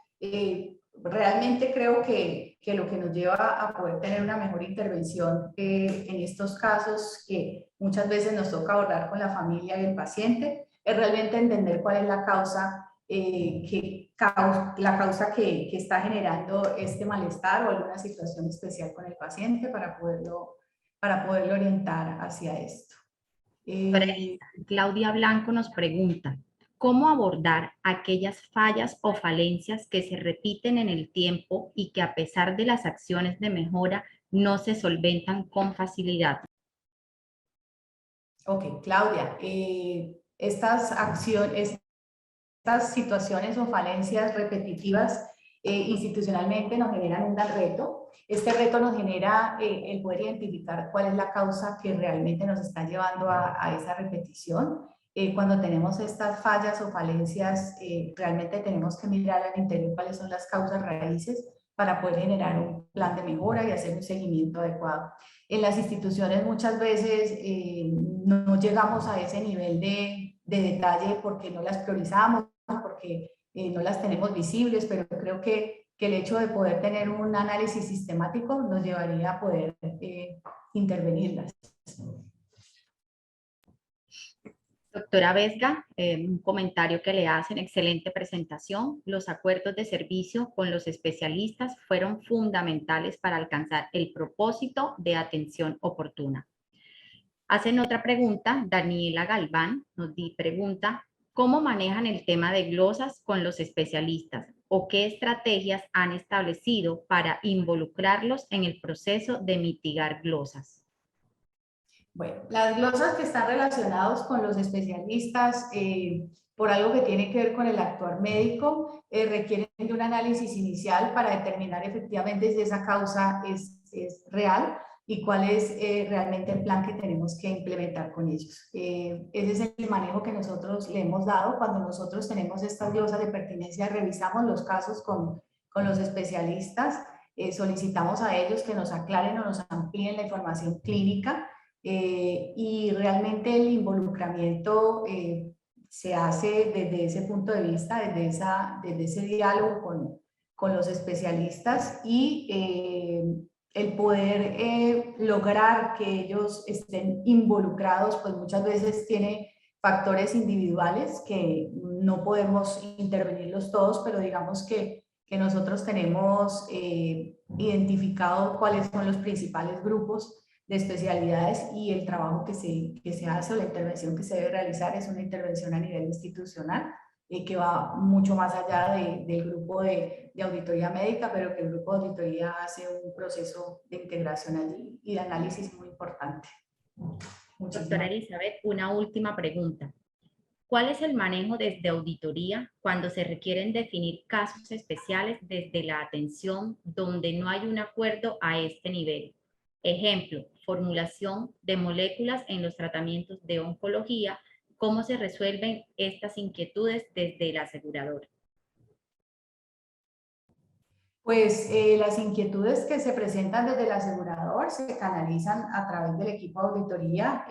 Realmente creo que lo que nos lleva a poder tener una mejor intervención en estos casos que muchas veces nos toca abordar con la familia y el paciente, es realmente entender cuál es la causa que está generando este malestar o alguna situación especial con el paciente para poderlo orientar hacia esto. Claudia Blanco nos pregunta, ¿cómo abordar aquellas fallas o falencias que se repiten en el tiempo y que a pesar de las acciones de mejora no se solventan con facilidad? Ok, Claudia, estas estas situaciones o falencias repetitivas institucionalmente nos generan un gran reto. Este reto nos genera el poder identificar cuál es la causa que realmente nos está llevando a esa repetición. Cuando tenemos estas fallas o falencias, realmente tenemos que mirar al interior cuáles son las causas raíces para poder generar un plan de mejora y hacer un seguimiento adecuado. En las instituciones muchas veces no llegamos a ese nivel de detalle porque no las priorizamos, porque no las tenemos visibles, pero creo que el hecho de poder tener un análisis sistemático nos llevaría a poder intervenirlas. Doctora Vesga, un comentario que le hacen, excelente presentación. Los acuerdos de servicio con los especialistas fueron fundamentales para alcanzar el propósito de atención oportuna. Hacen otra pregunta, Daniela Galván nos pregunta, ¿cómo manejan el tema de glosas con los especialistas o qué estrategias han establecido para involucrarlos en el proceso de mitigar glosas? Bueno, las glosas que están relacionadas con los especialistas por algo que tiene que ver con el actuar médico requieren de un análisis inicial para determinar efectivamente si esa causa es real y cuál es realmente el plan que tenemos que implementar con ellos. Ese es el manejo que nosotros le hemos dado. Cuando nosotros tenemos estas glosas de pertinencia, revisamos los casos con los especialistas, solicitamos a ellos que nos aclaren o nos amplíen la información clínica. Y realmente el involucramiento se hace desde ese punto de vista, desde ese diálogo con los especialistas y el poder lograr que ellos estén involucrados, pues muchas veces tiene factores individuales que no podemos intervenirlos todos, pero digamos que nosotros tenemos identificado cuáles son los principales grupos de especialidades y el trabajo que se hace o la intervención que se debe realizar es una intervención a nivel institucional que va mucho más allá del grupo de auditoría médica, pero que el grupo de auditoría hace un proceso de integración allí y de análisis muy importante. Doctora Elizabeth, una última pregunta. ¿Cuál es el manejo desde auditoría cuando se requieren definir casos especiales desde la atención donde no hay un acuerdo a este nivel? Ejemplo, formulación de moléculas en los tratamientos de oncología. ¿Cómo se resuelven estas inquietudes desde el asegurador? Pues las inquietudes que se presentan desde el asegurador se canalizan a través del equipo de auditoría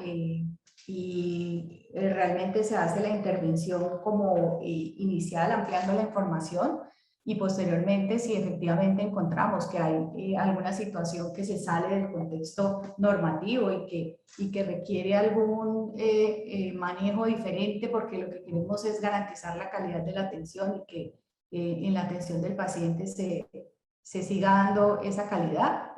y realmente se hace la intervención como inicial, ampliando la información y posteriormente si efectivamente encontramos que hay alguna situación que se sale del contexto normativo y que requiere algún manejo diferente porque lo que queremos es garantizar la calidad de la atención y que en la atención del paciente se siga dando esa calidad,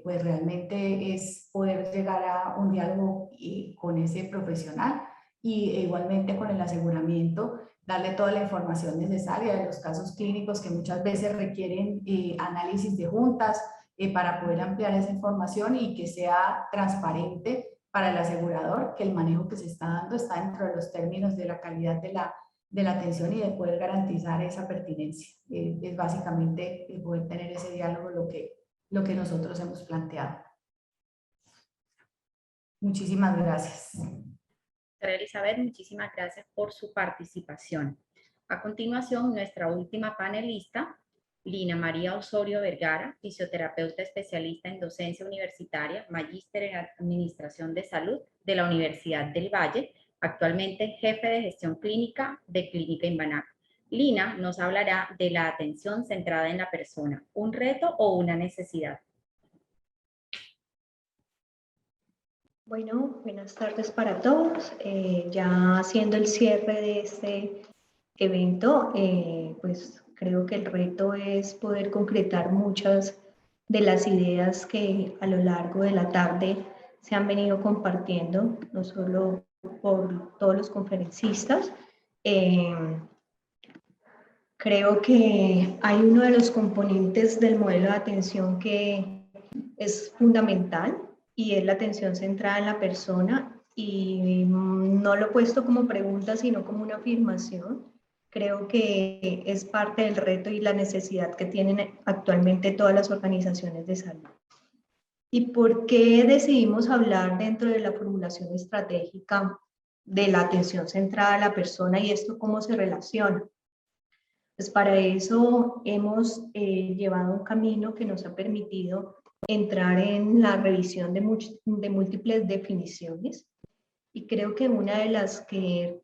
pues realmente es poder llegar a un diálogo con ese profesional y igualmente con el aseguramiento, darle toda la información necesaria de los casos clínicos que muchas veces requieren análisis de juntas para poder ampliar esa información y que sea transparente para el asegurador, que el manejo que se está dando está dentro de los términos de la calidad de la atención y de poder garantizar esa pertinencia. Es básicamente el poder tener ese diálogo lo que nosotros hemos planteado. Muchísimas gracias. Doctora Elizabeth, muchísimas gracias por su participación. A continuación, nuestra última panelista, Lina María Osorio Vergara, fisioterapeuta especialista en docencia universitaria, magíster en Administración de Salud de la Universidad del Valle, actualmente jefe de gestión clínica de Clínica Imbanaco. Lina nos hablará de la atención centrada en la persona, ¿un reto o una necesidad? Bueno, buenas tardes para todos. Ya haciendo el cierre de este evento, pues creo que el reto es poder concretar muchas de las ideas que a lo largo de la tarde se han venido compartiendo, no solo por todos los conferencistas. Creo que hay uno de los componentes del modelo de atención que es fundamental y es la atención centrada en la persona, y no lo he puesto como pregunta sino como una afirmación. creo que es parte del reto y la necesidad que tienen actualmente todas las organizaciones de salud. ¿Y por qué decidimos hablar dentro de la formulación estratégica de la atención centrada a la persona y esto cómo se relaciona? Pues para eso hemos llevado un camino que nos ha permitido entrar en la revisión de múltiples definiciones, y creo que una de las que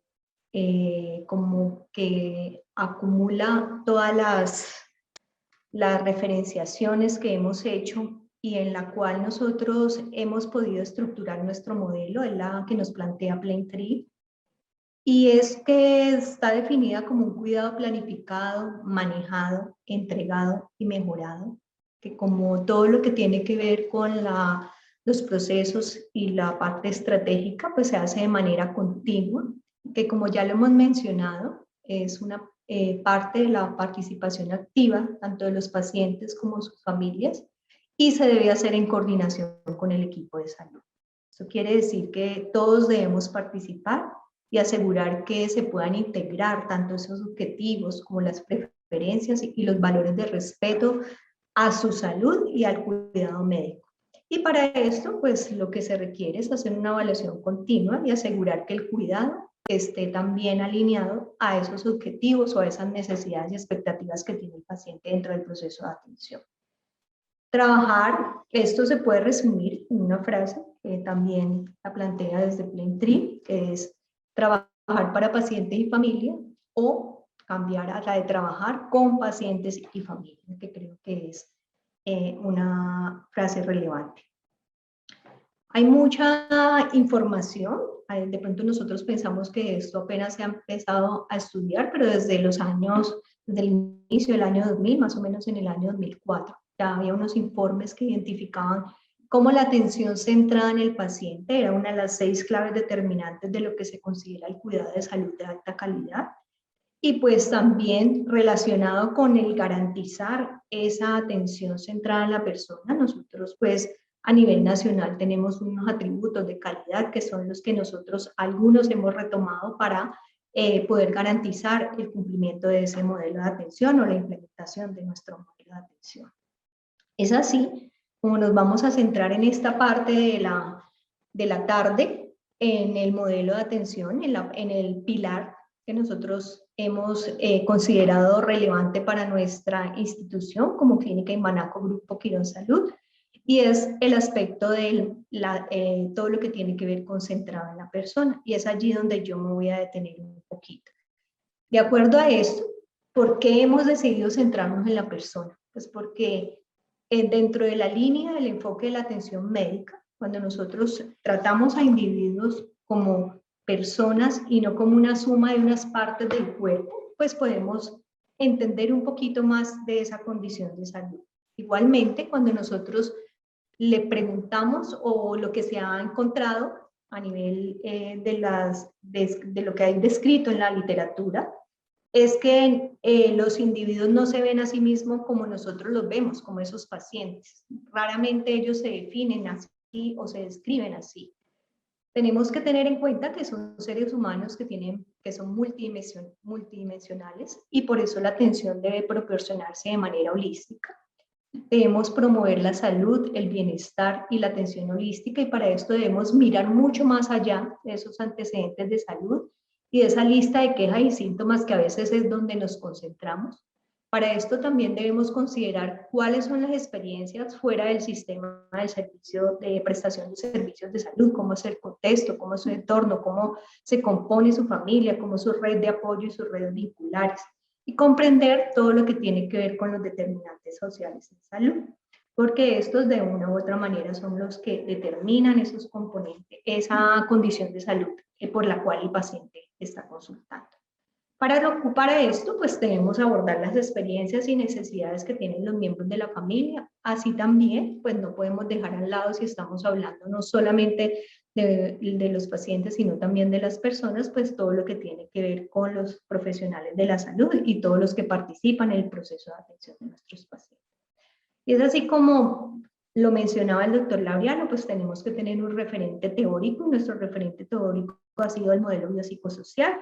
como que acumula todas las referenciaciones que hemos hecho y en la cual nosotros hemos podido estructurar nuestro modelo, es la que nos plantea Plaintree, y es que está definida como un cuidado planificado, manejado, entregado y mejorado, que como todo lo que tiene que ver con los procesos y la parte estratégica, pues se hace de manera continua, que como ya lo hemos mencionado, es una parte de la participación activa, tanto de los pacientes como sus familias, y se debe hacer en coordinación con el equipo de salud. Eso quiere decir que todos debemos participar y asegurar que se puedan integrar tanto esos objetivos como las preferencias y los valores de respeto a su salud y al cuidado médico. Y para esto, pues lo que se requiere es hacer una evaluación continua y asegurar que el cuidado esté también alineado a esos objetivos o a esas necesidades y expectativas que tiene el paciente dentro del proceso de atención. Trabajar, esto se puede resumir en una frase que también la plantea desde Plaintree, que es trabajar para pacientes y familia, o cambiar a la de trabajar con pacientes y familia, que creo que es una frase relevante. Hay mucha información, de pronto nosotros pensamos que esto apenas se ha empezado a estudiar, pero desde el inicio del año 2000, más o menos en el año 2004, ya había unos informes que identificaban cómo la atención centrada en el paciente era una de las 6 claves determinantes de lo que se considera el cuidado de salud de alta calidad. Y pues también relacionado con el garantizar esa atención centrada en la persona, nosotros pues a nivel nacional tenemos unos atributos de calidad que son los que nosotros algunos hemos retomado para poder garantizar el cumplimiento de ese modelo de atención o la implementación de nuestro modelo de atención. Es así como nos vamos a centrar en esta parte de la tarde, en el modelo de atención, en el pilar que nosotros hemos considerado relevante para nuestra institución como Clínica Imbanaco Grupo Quirón Salud, y es el aspecto de todo lo que tiene que ver con centrado en la persona, y es allí donde yo me voy a detener un poquito. De acuerdo a esto, ¿por qué hemos decidido centrarnos en la persona? Pues porque dentro de la línea del enfoque de la atención médica, cuando nosotros tratamos a individuos como personas y no como una suma de unas partes del cuerpo, pues podemos entender un poquito más de esa condición de salud. Igualmente, cuando nosotros le preguntamos o lo que se ha encontrado a nivel de lo que hay descrito en la literatura, es que los individuos no se ven a sí mismos como nosotros los vemos, como esos pacientes. Raramente ellos se definen así o se describen así. Tenemos que tener en cuenta que son seres humanos que son multidimensionales y por eso la atención debe proporcionarse de manera holística. Debemos promover la salud, el bienestar y la atención holística, y para esto debemos mirar mucho más allá de esos antecedentes de salud y de esa lista de quejas y síntomas que a veces es donde nos concentramos. Para esto también debemos considerar cuáles son las experiencias fuera del sistema del servicio de prestación de servicios de salud, cómo es el contexto, cómo es su entorno, cómo se compone su familia, cómo es su red de apoyo y sus redes vinculares, y comprender todo lo que tiene que ver con los determinantes sociales en salud, porque estos de una u otra manera son los que determinan esos componentes, esa condición de salud por la cual el paciente está consultando. Para esto, pues debemos abordar las experiencias y necesidades que tienen los miembros de la familia. Así también, pues no podemos dejar al lado, si estamos hablando no solamente de los pacientes, sino también de las personas, pues todo lo que tiene que ver con los profesionales de la salud y todos los que participan en el proceso de atención de nuestros pacientes. Y es así como lo mencionaba el doctor Laureano, pues tenemos que tener un referente teórico, y nuestro referente teórico ha sido el modelo biopsicosocial.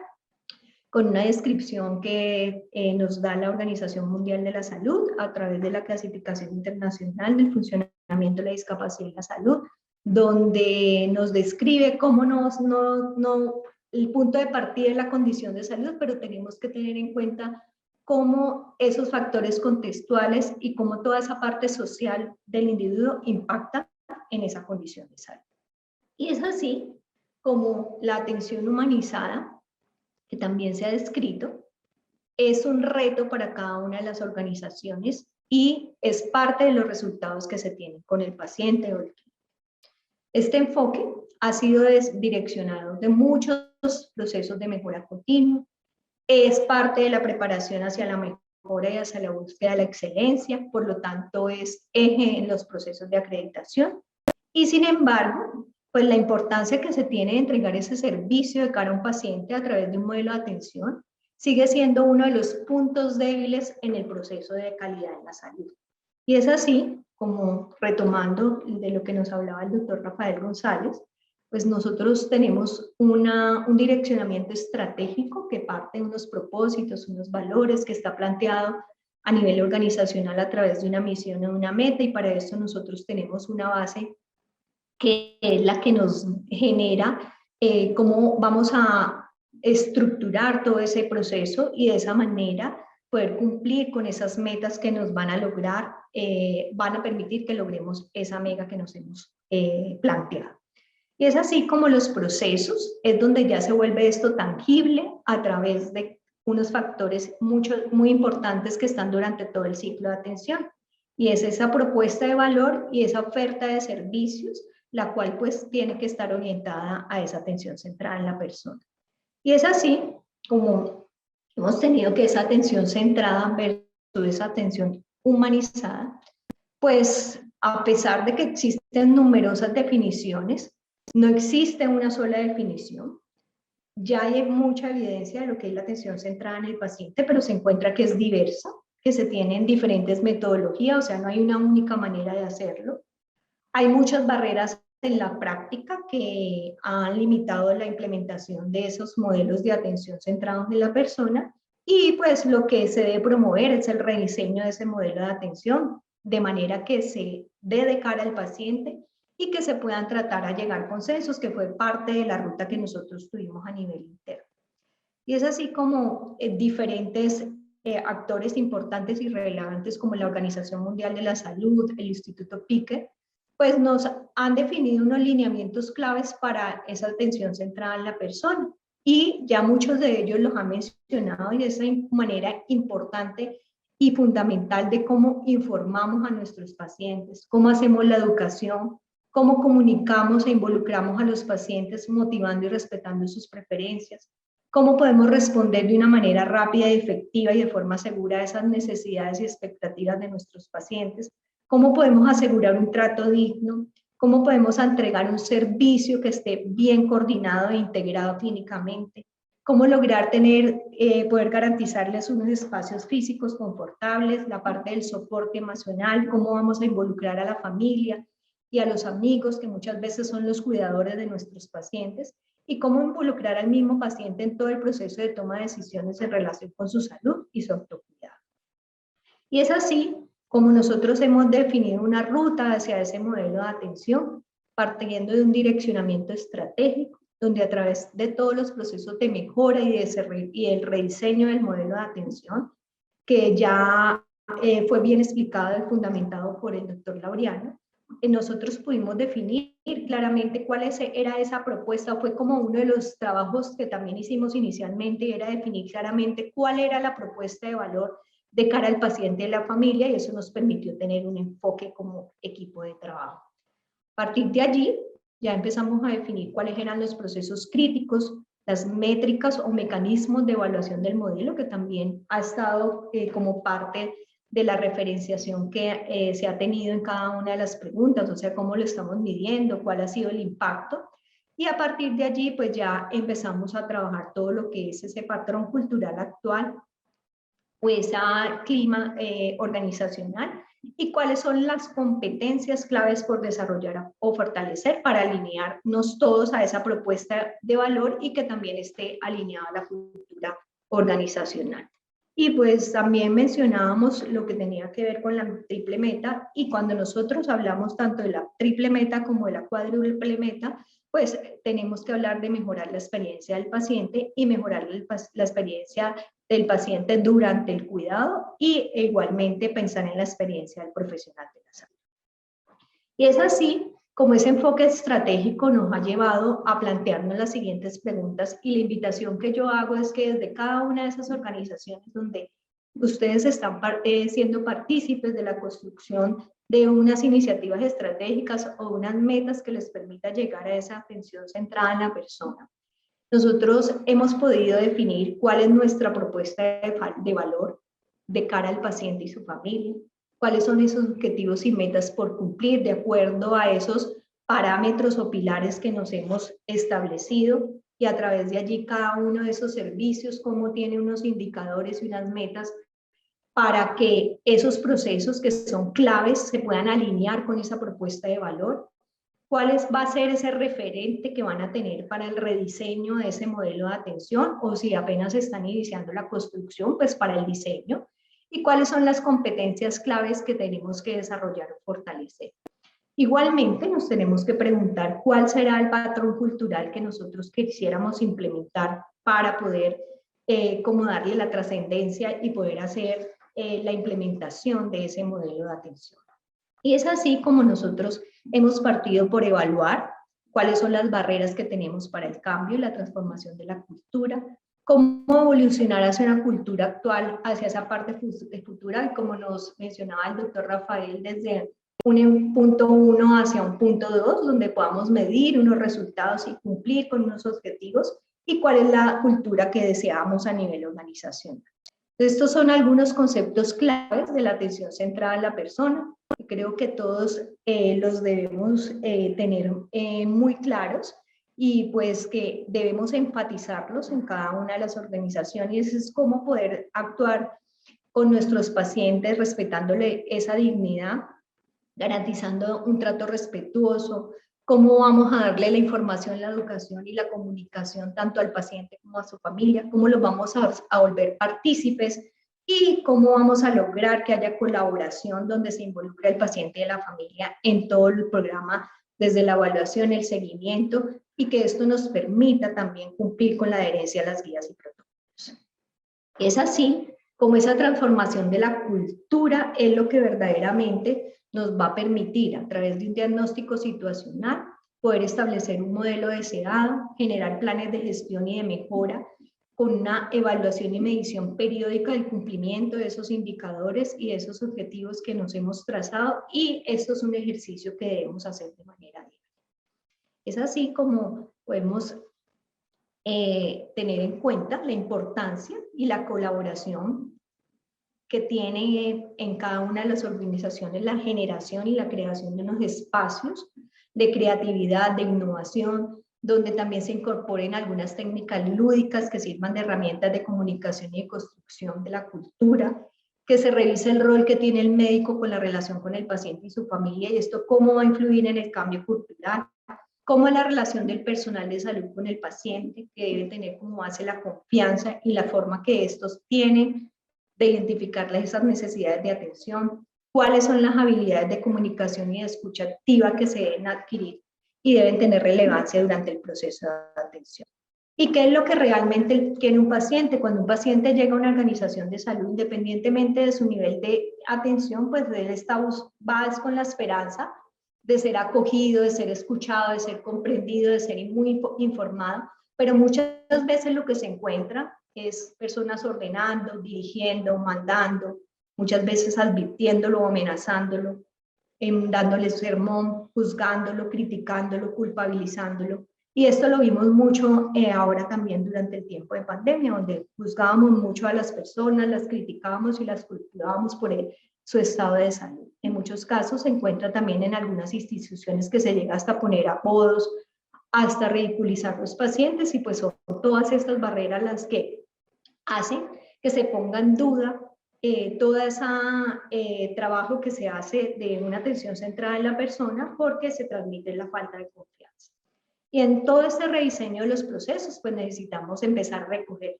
con una descripción que nos da la Organización Mundial de la Salud a través de la Clasificación Internacional del Funcionamiento de la Discapacidad y la Salud, donde nos describe cómo el punto de partida es la condición de salud, pero tenemos que tener en cuenta cómo esos factores contextuales y cómo toda esa parte social del individuo impacta en esa condición de salud. Y es así como la atención humanizada, que también se ha descrito, es un reto para cada una de las organizaciones y es parte de los resultados que se tienen con el paciente o el cliente. Este enfoque ha sido direccionado de muchos procesos de mejora continua, es parte de la preparación hacia la mejora y hacia la búsqueda de la excelencia, por lo tanto es eje en los procesos de acreditación y sin embargo, pues la importancia que se tiene de entregar ese servicio de cara a un paciente a través de un modelo de atención sigue siendo uno de los puntos débiles en el proceso de calidad en la salud. Y es así, como retomando de lo que nos hablaba el doctor Rafael González, pues nosotros tenemos un direccionamiento estratégico que parte de unos propósitos, unos valores que está planteado a nivel organizacional a través de una misión o una meta, y para eso nosotros tenemos una base que es la que nos genera cómo vamos a estructurar todo ese proceso y de esa manera poder cumplir con esas metas que nos van a lograr, van a permitir que logremos esa meta que nos hemos planteado. Y es así como los procesos es donde ya se vuelve esto tangible a través de unos factores muy importantes que están durante todo el ciclo de atención. Y es esa propuesta de valor y esa oferta de servicios, la cual pues tiene que estar orientada a esa atención centrada en la persona. Y es así como hemos tenido que esa atención centrada versus esa atención humanizada, pues a pesar de que existen numerosas definiciones, no existe una sola definición. Ya hay mucha evidencia de lo que es la atención centrada en el paciente, pero se encuentra que es diversa, que se tienen diferentes metodologías, o sea, no hay una única manera de hacerlo. Hay muchas barreras en la práctica que han limitado la implementación de esos modelos de atención centrados en la persona, y pues lo que se debe promover es el rediseño de ese modelo de atención, de manera que se dé de cara al paciente y que se puedan tratar a llegar a consensos, que fue parte de la ruta que nosotros tuvimos a nivel interno. Y es así como diferentes actores importantes y relevantes como la Organización Mundial de la Salud, el Instituto Piquet, pues nos han definido unos lineamientos claves para esa atención centrada en la persona. Y ya muchos de ellos los han mencionado y de esa manera importante y fundamental de cómo informamos a nuestros pacientes, cómo hacemos la educación, cómo comunicamos e involucramos a los pacientes motivando y respetando sus preferencias, cómo podemos responder de una manera rápida y efectiva y de forma segura a esas necesidades y expectativas de nuestros pacientes, cómo podemos asegurar un trato digno, cómo podemos entregar un servicio que esté bien coordinado e integrado clínicamente, cómo lograr poder garantizarles unos espacios físicos confortables, la parte del soporte emocional, cómo vamos a involucrar a la familia y a los amigos, que muchas veces son los cuidadores de nuestros pacientes, y cómo involucrar al mismo paciente en todo el proceso de toma de decisiones en relación con su salud y su autocuidado. Y es así como nosotros hemos definido una ruta hacia ese modelo de atención, partiendo de un direccionamiento estratégico, donde a través de todos los procesos de mejora y el rediseño del modelo de atención, que ya fue bien explicado y fundamentado por el doctor Laureano, nosotros pudimos definir claramente cuál era esa propuesta. Fue como uno de los trabajos que también hicimos inicialmente, era definir claramente cuál era la propuesta de valor de cara al paciente y la familia, y eso nos permitió tener un enfoque como equipo de trabajo. A partir de allí, ya empezamos a definir cuáles eran los procesos críticos, las métricas o mecanismos de evaluación del modelo, que también ha estado como parte de la referenciación que se ha tenido en cada una de las preguntas, o sea, cómo lo estamos midiendo, cuál ha sido el impacto. Y a partir de allí, pues ya empezamos a trabajar todo lo que es ese patrón cultural actual o ese clima organizacional, y cuáles son las competencias claves por desarrollar o fortalecer para alinearnos todos a esa propuesta de valor y que también esté alineada a la cultura organizacional. Y pues también mencionábamos lo que tenía que ver con la triple meta, y cuando nosotros hablamos tanto de la triple meta como de la cuádruple meta, pues tenemos que hablar de mejorar la experiencia del paciente y mejorar la experiencia del paciente durante el cuidado, y igualmente pensar en la experiencia del profesional de la salud. Y es así como ese enfoque estratégico nos ha llevado a plantearnos las siguientes preguntas, y la invitación que yo hago es que desde cada una de esas organizaciones donde ustedes están siendo partícipes de la construcción de unas iniciativas estratégicas o unas metas que les permita llegar a esa atención centrada en la persona, nosotros hemos podido definir cuál es nuestra propuesta de valor de cara al paciente y su familia, cuáles son esos objetivos y metas por cumplir de acuerdo a esos parámetros o pilares que nos hemos establecido, y a través de allí cada uno de esos servicios, cómo tiene unos indicadores y unas metas para que esos procesos que son claves se puedan alinear con esa propuesta de valor. ¿Cuál va a ser ese referente que van a tener para el rediseño de ese modelo de atención? O si apenas están iniciando la construcción, pues para el diseño. ¿Y cuáles son las competencias claves que tenemos que desarrollar o fortalecer? Igualmente nos tenemos que preguntar cuál será el patrón cultural que nosotros quisiéramos implementar para poder como darle la trascendencia y poder hacer la implementación de ese modelo de atención. Y es así como nosotros hemos partido por evaluar cuáles son las barreras que tenemos para el cambio y la transformación de la cultura, cómo evolucionar hacia una cultura actual, hacia esa parte futura, y como nos mencionaba el doctor Rafael, desde un punto 1 hacia un punto 2, donde podamos medir unos resultados y cumplir con unos objetivos, y cuál es la cultura que deseamos a nivel organizacional. Estos son algunos conceptos claves de la atención centrada en la persona, que creo que todos los debemos tener muy claros, y pues que debemos enfatizarlos en cada una de las organizaciones. Es cómo poder actuar con nuestros pacientes respetándole esa dignidad, garantizando un trato respetuoso, cómo vamos a darle la información, la educación y la comunicación tanto al paciente como a su familia, cómo los vamos a volver partícipes, y cómo vamos a lograr que haya colaboración donde se involucre el paciente y la familia en todo el programa, desde la evaluación, el seguimiento, y que esto nos permita también cumplir con la adherencia a las guías y protocolos. Es así como esa transformación de la cultura es lo que verdaderamente nos va a permitir, a través de un diagnóstico situacional, poder establecer un modelo deseado, generar planes de gestión y de mejora, con una evaluación y medición periódica del cumplimiento de esos indicadores y de esos objetivos que nos hemos trazado, y esto es un ejercicio que debemos hacer de manera diaria. Es así como podemos tener en cuenta la importancia y la colaboración que tiene en cada una de las organizaciones la generación y la creación de unos espacios de creatividad, de innovación, donde también se incorporen algunas técnicas lúdicas que sirvan de herramientas de comunicación y de construcción de la cultura, que se revise el rol que tiene el médico con la relación con el paciente y su familia, y esto cómo va a influir en el cambio cultural, cómo es la relación del personal de salud con el paciente, que debe tener como base la confianza y la forma que estos tienen de identificar esas necesidades de atención, cuáles son las habilidades de comunicación y de escucha activa que se deben adquirir y deben tener relevancia durante el proceso de atención. ¿Y qué es lo que realmente quiere un paciente? Cuando un paciente llega a una organización de salud, independientemente de su nivel de atención, pues él va con la esperanza de ser acogido, de ser escuchado, de ser comprendido, de ser muy informado, pero muchas veces lo que se encuentra es personas ordenando, dirigiendo, mandando, muchas veces advirtiéndolo o amenazándolo, dándole sermón, juzgándolo, criticándolo, culpabilizándolo. Y esto lo vimos mucho ahora también durante el tiempo de pandemia, donde juzgábamos mucho a las personas, las criticábamos y las culpábamos por su estado de salud. En muchos casos se encuentra también en algunas instituciones que se llega hasta poner apodos, hasta ridiculizar a los pacientes, y pues son todas estas barreras las que hacen que se ponga en duda todo ese trabajo que se hace de una atención centrada en la persona, porque se transmite la falta de confianza. Y en todo este rediseño de los procesos, pues necesitamos empezar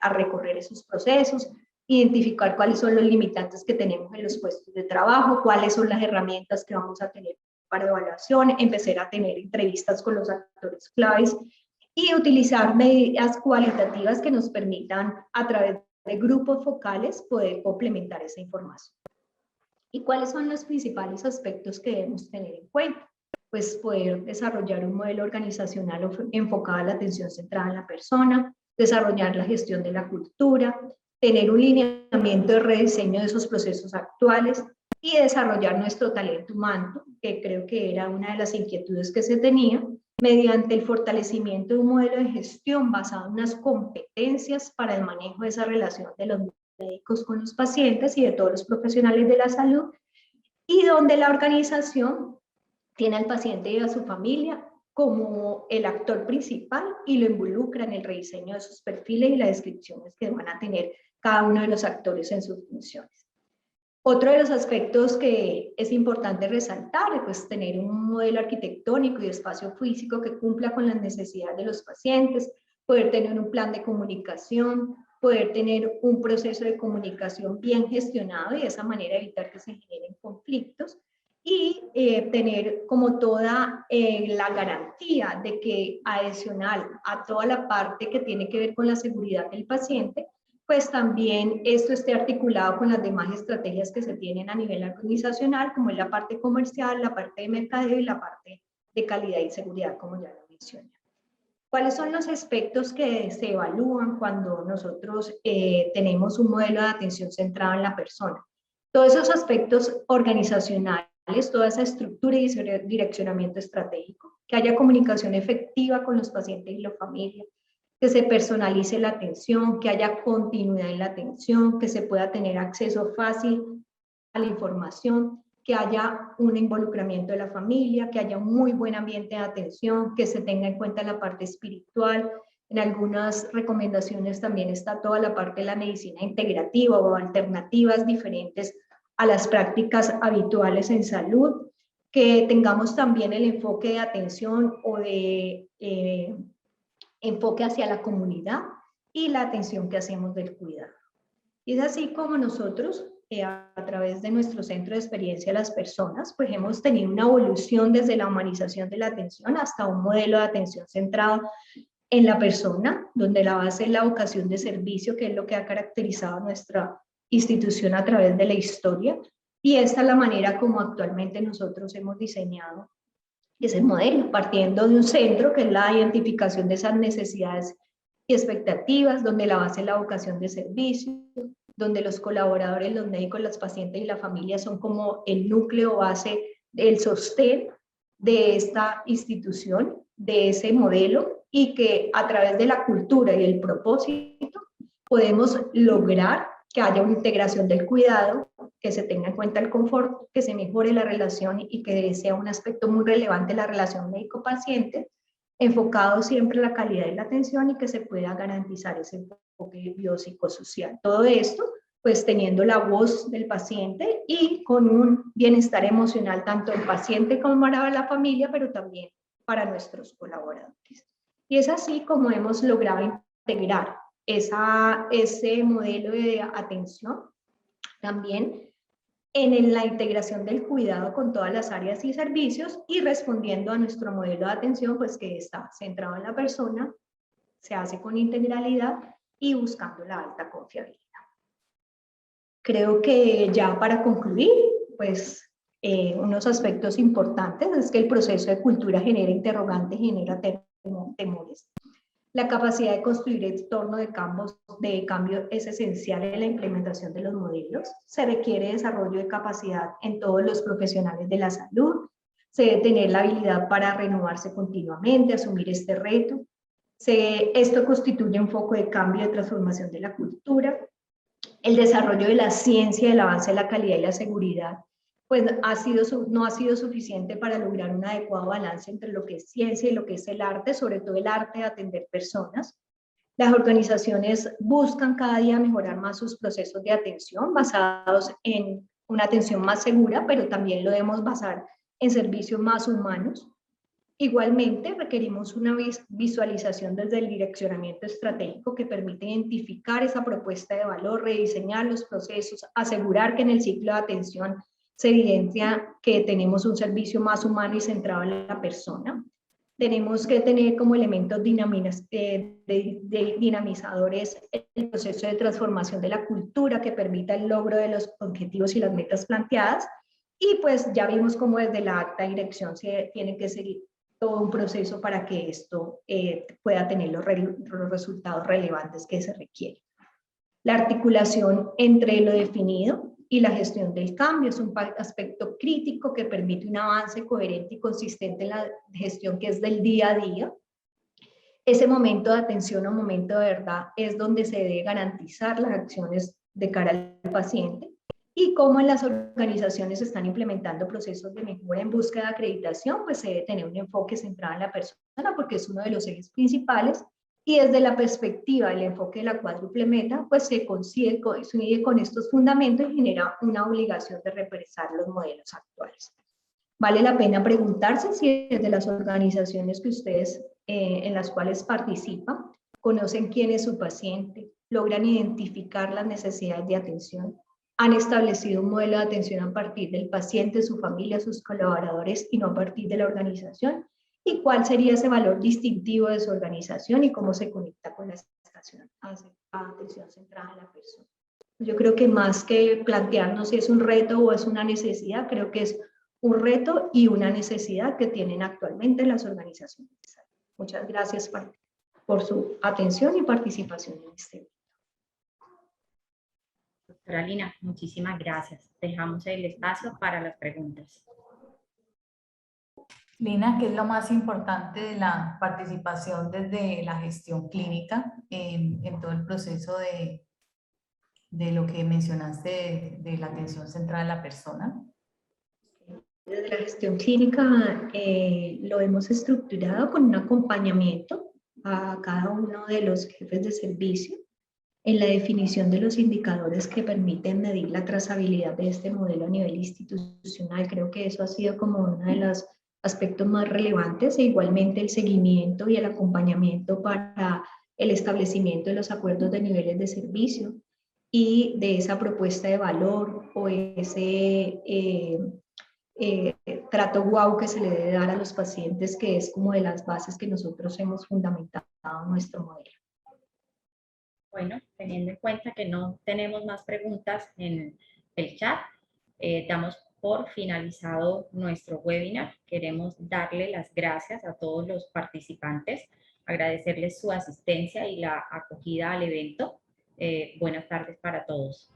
a recorrer esos procesos, identificar cuáles son los limitantes que tenemos en los puestos de trabajo, cuáles son las herramientas que vamos a tener para evaluación, empezar a tener entrevistas con los actores claves y utilizar medidas cualitativas que nos permitan, a través de grupos focales, poder complementar esa información. ¿Y cuáles son los principales aspectos que debemos tener en cuenta? Pues poder desarrollar un modelo organizacional enfocado a la atención centrada en la persona, desarrollar la gestión de la cultura, tener un lineamiento de rediseño de esos procesos actuales y desarrollar nuestro talento humano, que creo que era una de las inquietudes que se tenía, mediante el fortalecimiento de un modelo de gestión basado en unas competencias para el manejo de esa relación de los médicos con los pacientes y de todos los profesionales de la salud, y donde la organización tiene al paciente y a su familia como el actor principal y lo involucra en el rediseño de sus perfiles y las descripciones que van a tener cada uno de los actores en sus funciones. Otro de los aspectos que es importante resaltar es pues, tener un modelo arquitectónico y espacio físico que cumpla con las necesidades de los pacientes, poder tener un plan de comunicación, poder tener un proceso de comunicación bien gestionado y de esa manera evitar que se generen conflictos, y tener como toda la garantía de que adicional a toda la parte que tiene que ver con la seguridad del paciente, pues también esto esté articulado con las demás estrategias que se tienen a nivel organizacional, como es la parte comercial, la parte de mercadeo y la parte de calidad y seguridad, como ya lo mencioné. ¿Cuáles son los aspectos que se evalúan cuando nosotros tenemos un modelo de atención centrado en la persona? Todos esos aspectos organizacionales, toda esa estructura y direccionamiento estratégico, que haya comunicación efectiva con los pacientes y la familia, que se personalice la atención, que haya continuidad en la atención, que se pueda tener acceso fácil a la información, que haya un involucramiento de la familia, que haya un muy buen ambiente de atención, que se tenga en cuenta la parte espiritual. En algunas recomendaciones también está toda la parte de la medicina integrativa o alternativas diferentes a las prácticas habituales en salud, que tengamos también el enfoque de atención o de enfoque hacia la comunidad y la atención que hacemos del cuidado. Y es así como nosotros, a través de nuestro centro de experiencia de las personas, pues hemos tenido una evolución desde la humanización de la atención hasta un modelo de atención centrado en la persona, donde la base es la vocación de servicio, que es lo que ha caracterizado nuestra institución a través de la historia, y esta es la manera como actualmente nosotros hemos diseñado ese modelo, partiendo de un centro que es la identificación de esas necesidades y expectativas, donde la base es la vocación de servicio, donde los colaboradores, los médicos, los pacientes y la familia son como el núcleo base, el sostén de esta institución, de ese modelo, y que a través de la cultura y el propósito podemos lograr que haya una integración del cuidado, que se tenga en cuenta el confort, que se mejore la relación y que sea un aspecto muy relevante la relación médico-paciente, enfocado siempre en la calidad de la atención y que se pueda garantizar ese enfoque biopsicosocial. Todo esto, pues teniendo la voz del paciente y con un bienestar emocional tanto del paciente como para la familia, pero también para nuestros colaboradores. Y es así como hemos logrado integrar ese modelo de atención también en la integración del cuidado con todas las áreas y servicios y respondiendo a nuestro modelo de atención, pues que está centrado en la persona, se hace con integralidad y buscando la alta confiabilidad. Creo que ya para concluir, pues unos aspectos importantes es que el proceso de cultura genera interrogantes, genera temores. La capacidad de construir entorno de cambio es esencial en la implementación de los modelos. Se requiere desarrollo de capacidad en todos los profesionales de la salud. Se debe tener la habilidad para renovarse continuamente, asumir este reto. Esto constituye un foco de cambio y de transformación de la cultura. El desarrollo de la ciencia, el avance de la calidad y la seguridad, pues no ha sido suficiente para lograr un adecuado balance entre lo que es ciencia y lo que es el arte, sobre todo el arte de atender personas. Las organizaciones buscan cada día mejorar más sus procesos de atención basados en una atención más segura, pero también lo debemos basar en servicios más humanos. Igualmente, requerimos una visualización desde el direccionamiento estratégico que permite identificar esa propuesta de valor, rediseñar los procesos, asegurar que en el ciclo de atención se evidencia que tenemos un servicio más humano y centrado en la persona. Tenemos que tener como elementos dinamizadores el proceso de transformación de la cultura que permita el logro de los objetivos y las metas planteadas. Y pues ya vimos cómo desde la alta dirección se tiene que seguir todo un proceso para que esto pueda tener los resultados relevantes que se requieren. La articulación entre lo definido y la gestión del cambio es un aspecto crítico que permite un avance coherente y consistente en la gestión que es del día a día. Ese momento de atención o momento de verdad es donde se debe garantizar las acciones de cara al paciente y cómo en las organizaciones se están implementando procesos de mejora en búsqueda de acreditación, pues se debe tener un enfoque centrado en la persona porque es uno de los ejes principales. Y desde la perspectiva del enfoque de la cuádruple meta, pues se consigue con estos fundamentos y genera una obligación de repensar los modelos actuales. Vale la pena preguntarse si desde las organizaciones que ustedes, en las cuales participan, conocen quién es su paciente, logran identificar las necesidades de atención, han establecido un modelo de atención a partir del paciente, su familia, sus colaboradores y no a partir de la organización. ¿Y cuál sería ese valor distintivo de su organización y cómo se conecta con la atención centrada en la persona? Yo creo que más que plantearnos si es un reto o es una necesidad, creo que es un reto y una necesidad que tienen actualmente las organizaciones. Muchas gracias por su atención y participación en este evento. Doctora Lina, muchísimas gracias. Dejamos el espacio para las preguntas. Lina, ¿qué es lo más importante de la participación desde la gestión clínica en todo el proceso de lo que mencionaste de la atención centrada en la persona? Desde la gestión clínica lo hemos estructurado con un acompañamiento a cada uno de los jefes de servicio en la definición de los indicadores que permiten medir la trazabilidad de este modelo a nivel institucional. Creo que eso ha sido como uno de los aspectos más relevantes, e igualmente el seguimiento y el acompañamiento para el establecimiento de los acuerdos de niveles de servicio y de esa propuesta de valor o ese trato wow que se le debe dar a los pacientes, que es como de las bases que nosotros hemos fundamentado en nuestro modelo. Bueno, teniendo en cuenta que no tenemos más preguntas en el chat, damos por finalizado nuestro webinar. Queremos darle las gracias a todos los participantes, agradecerles su asistencia y la acogida al evento. Buenas tardes para todos.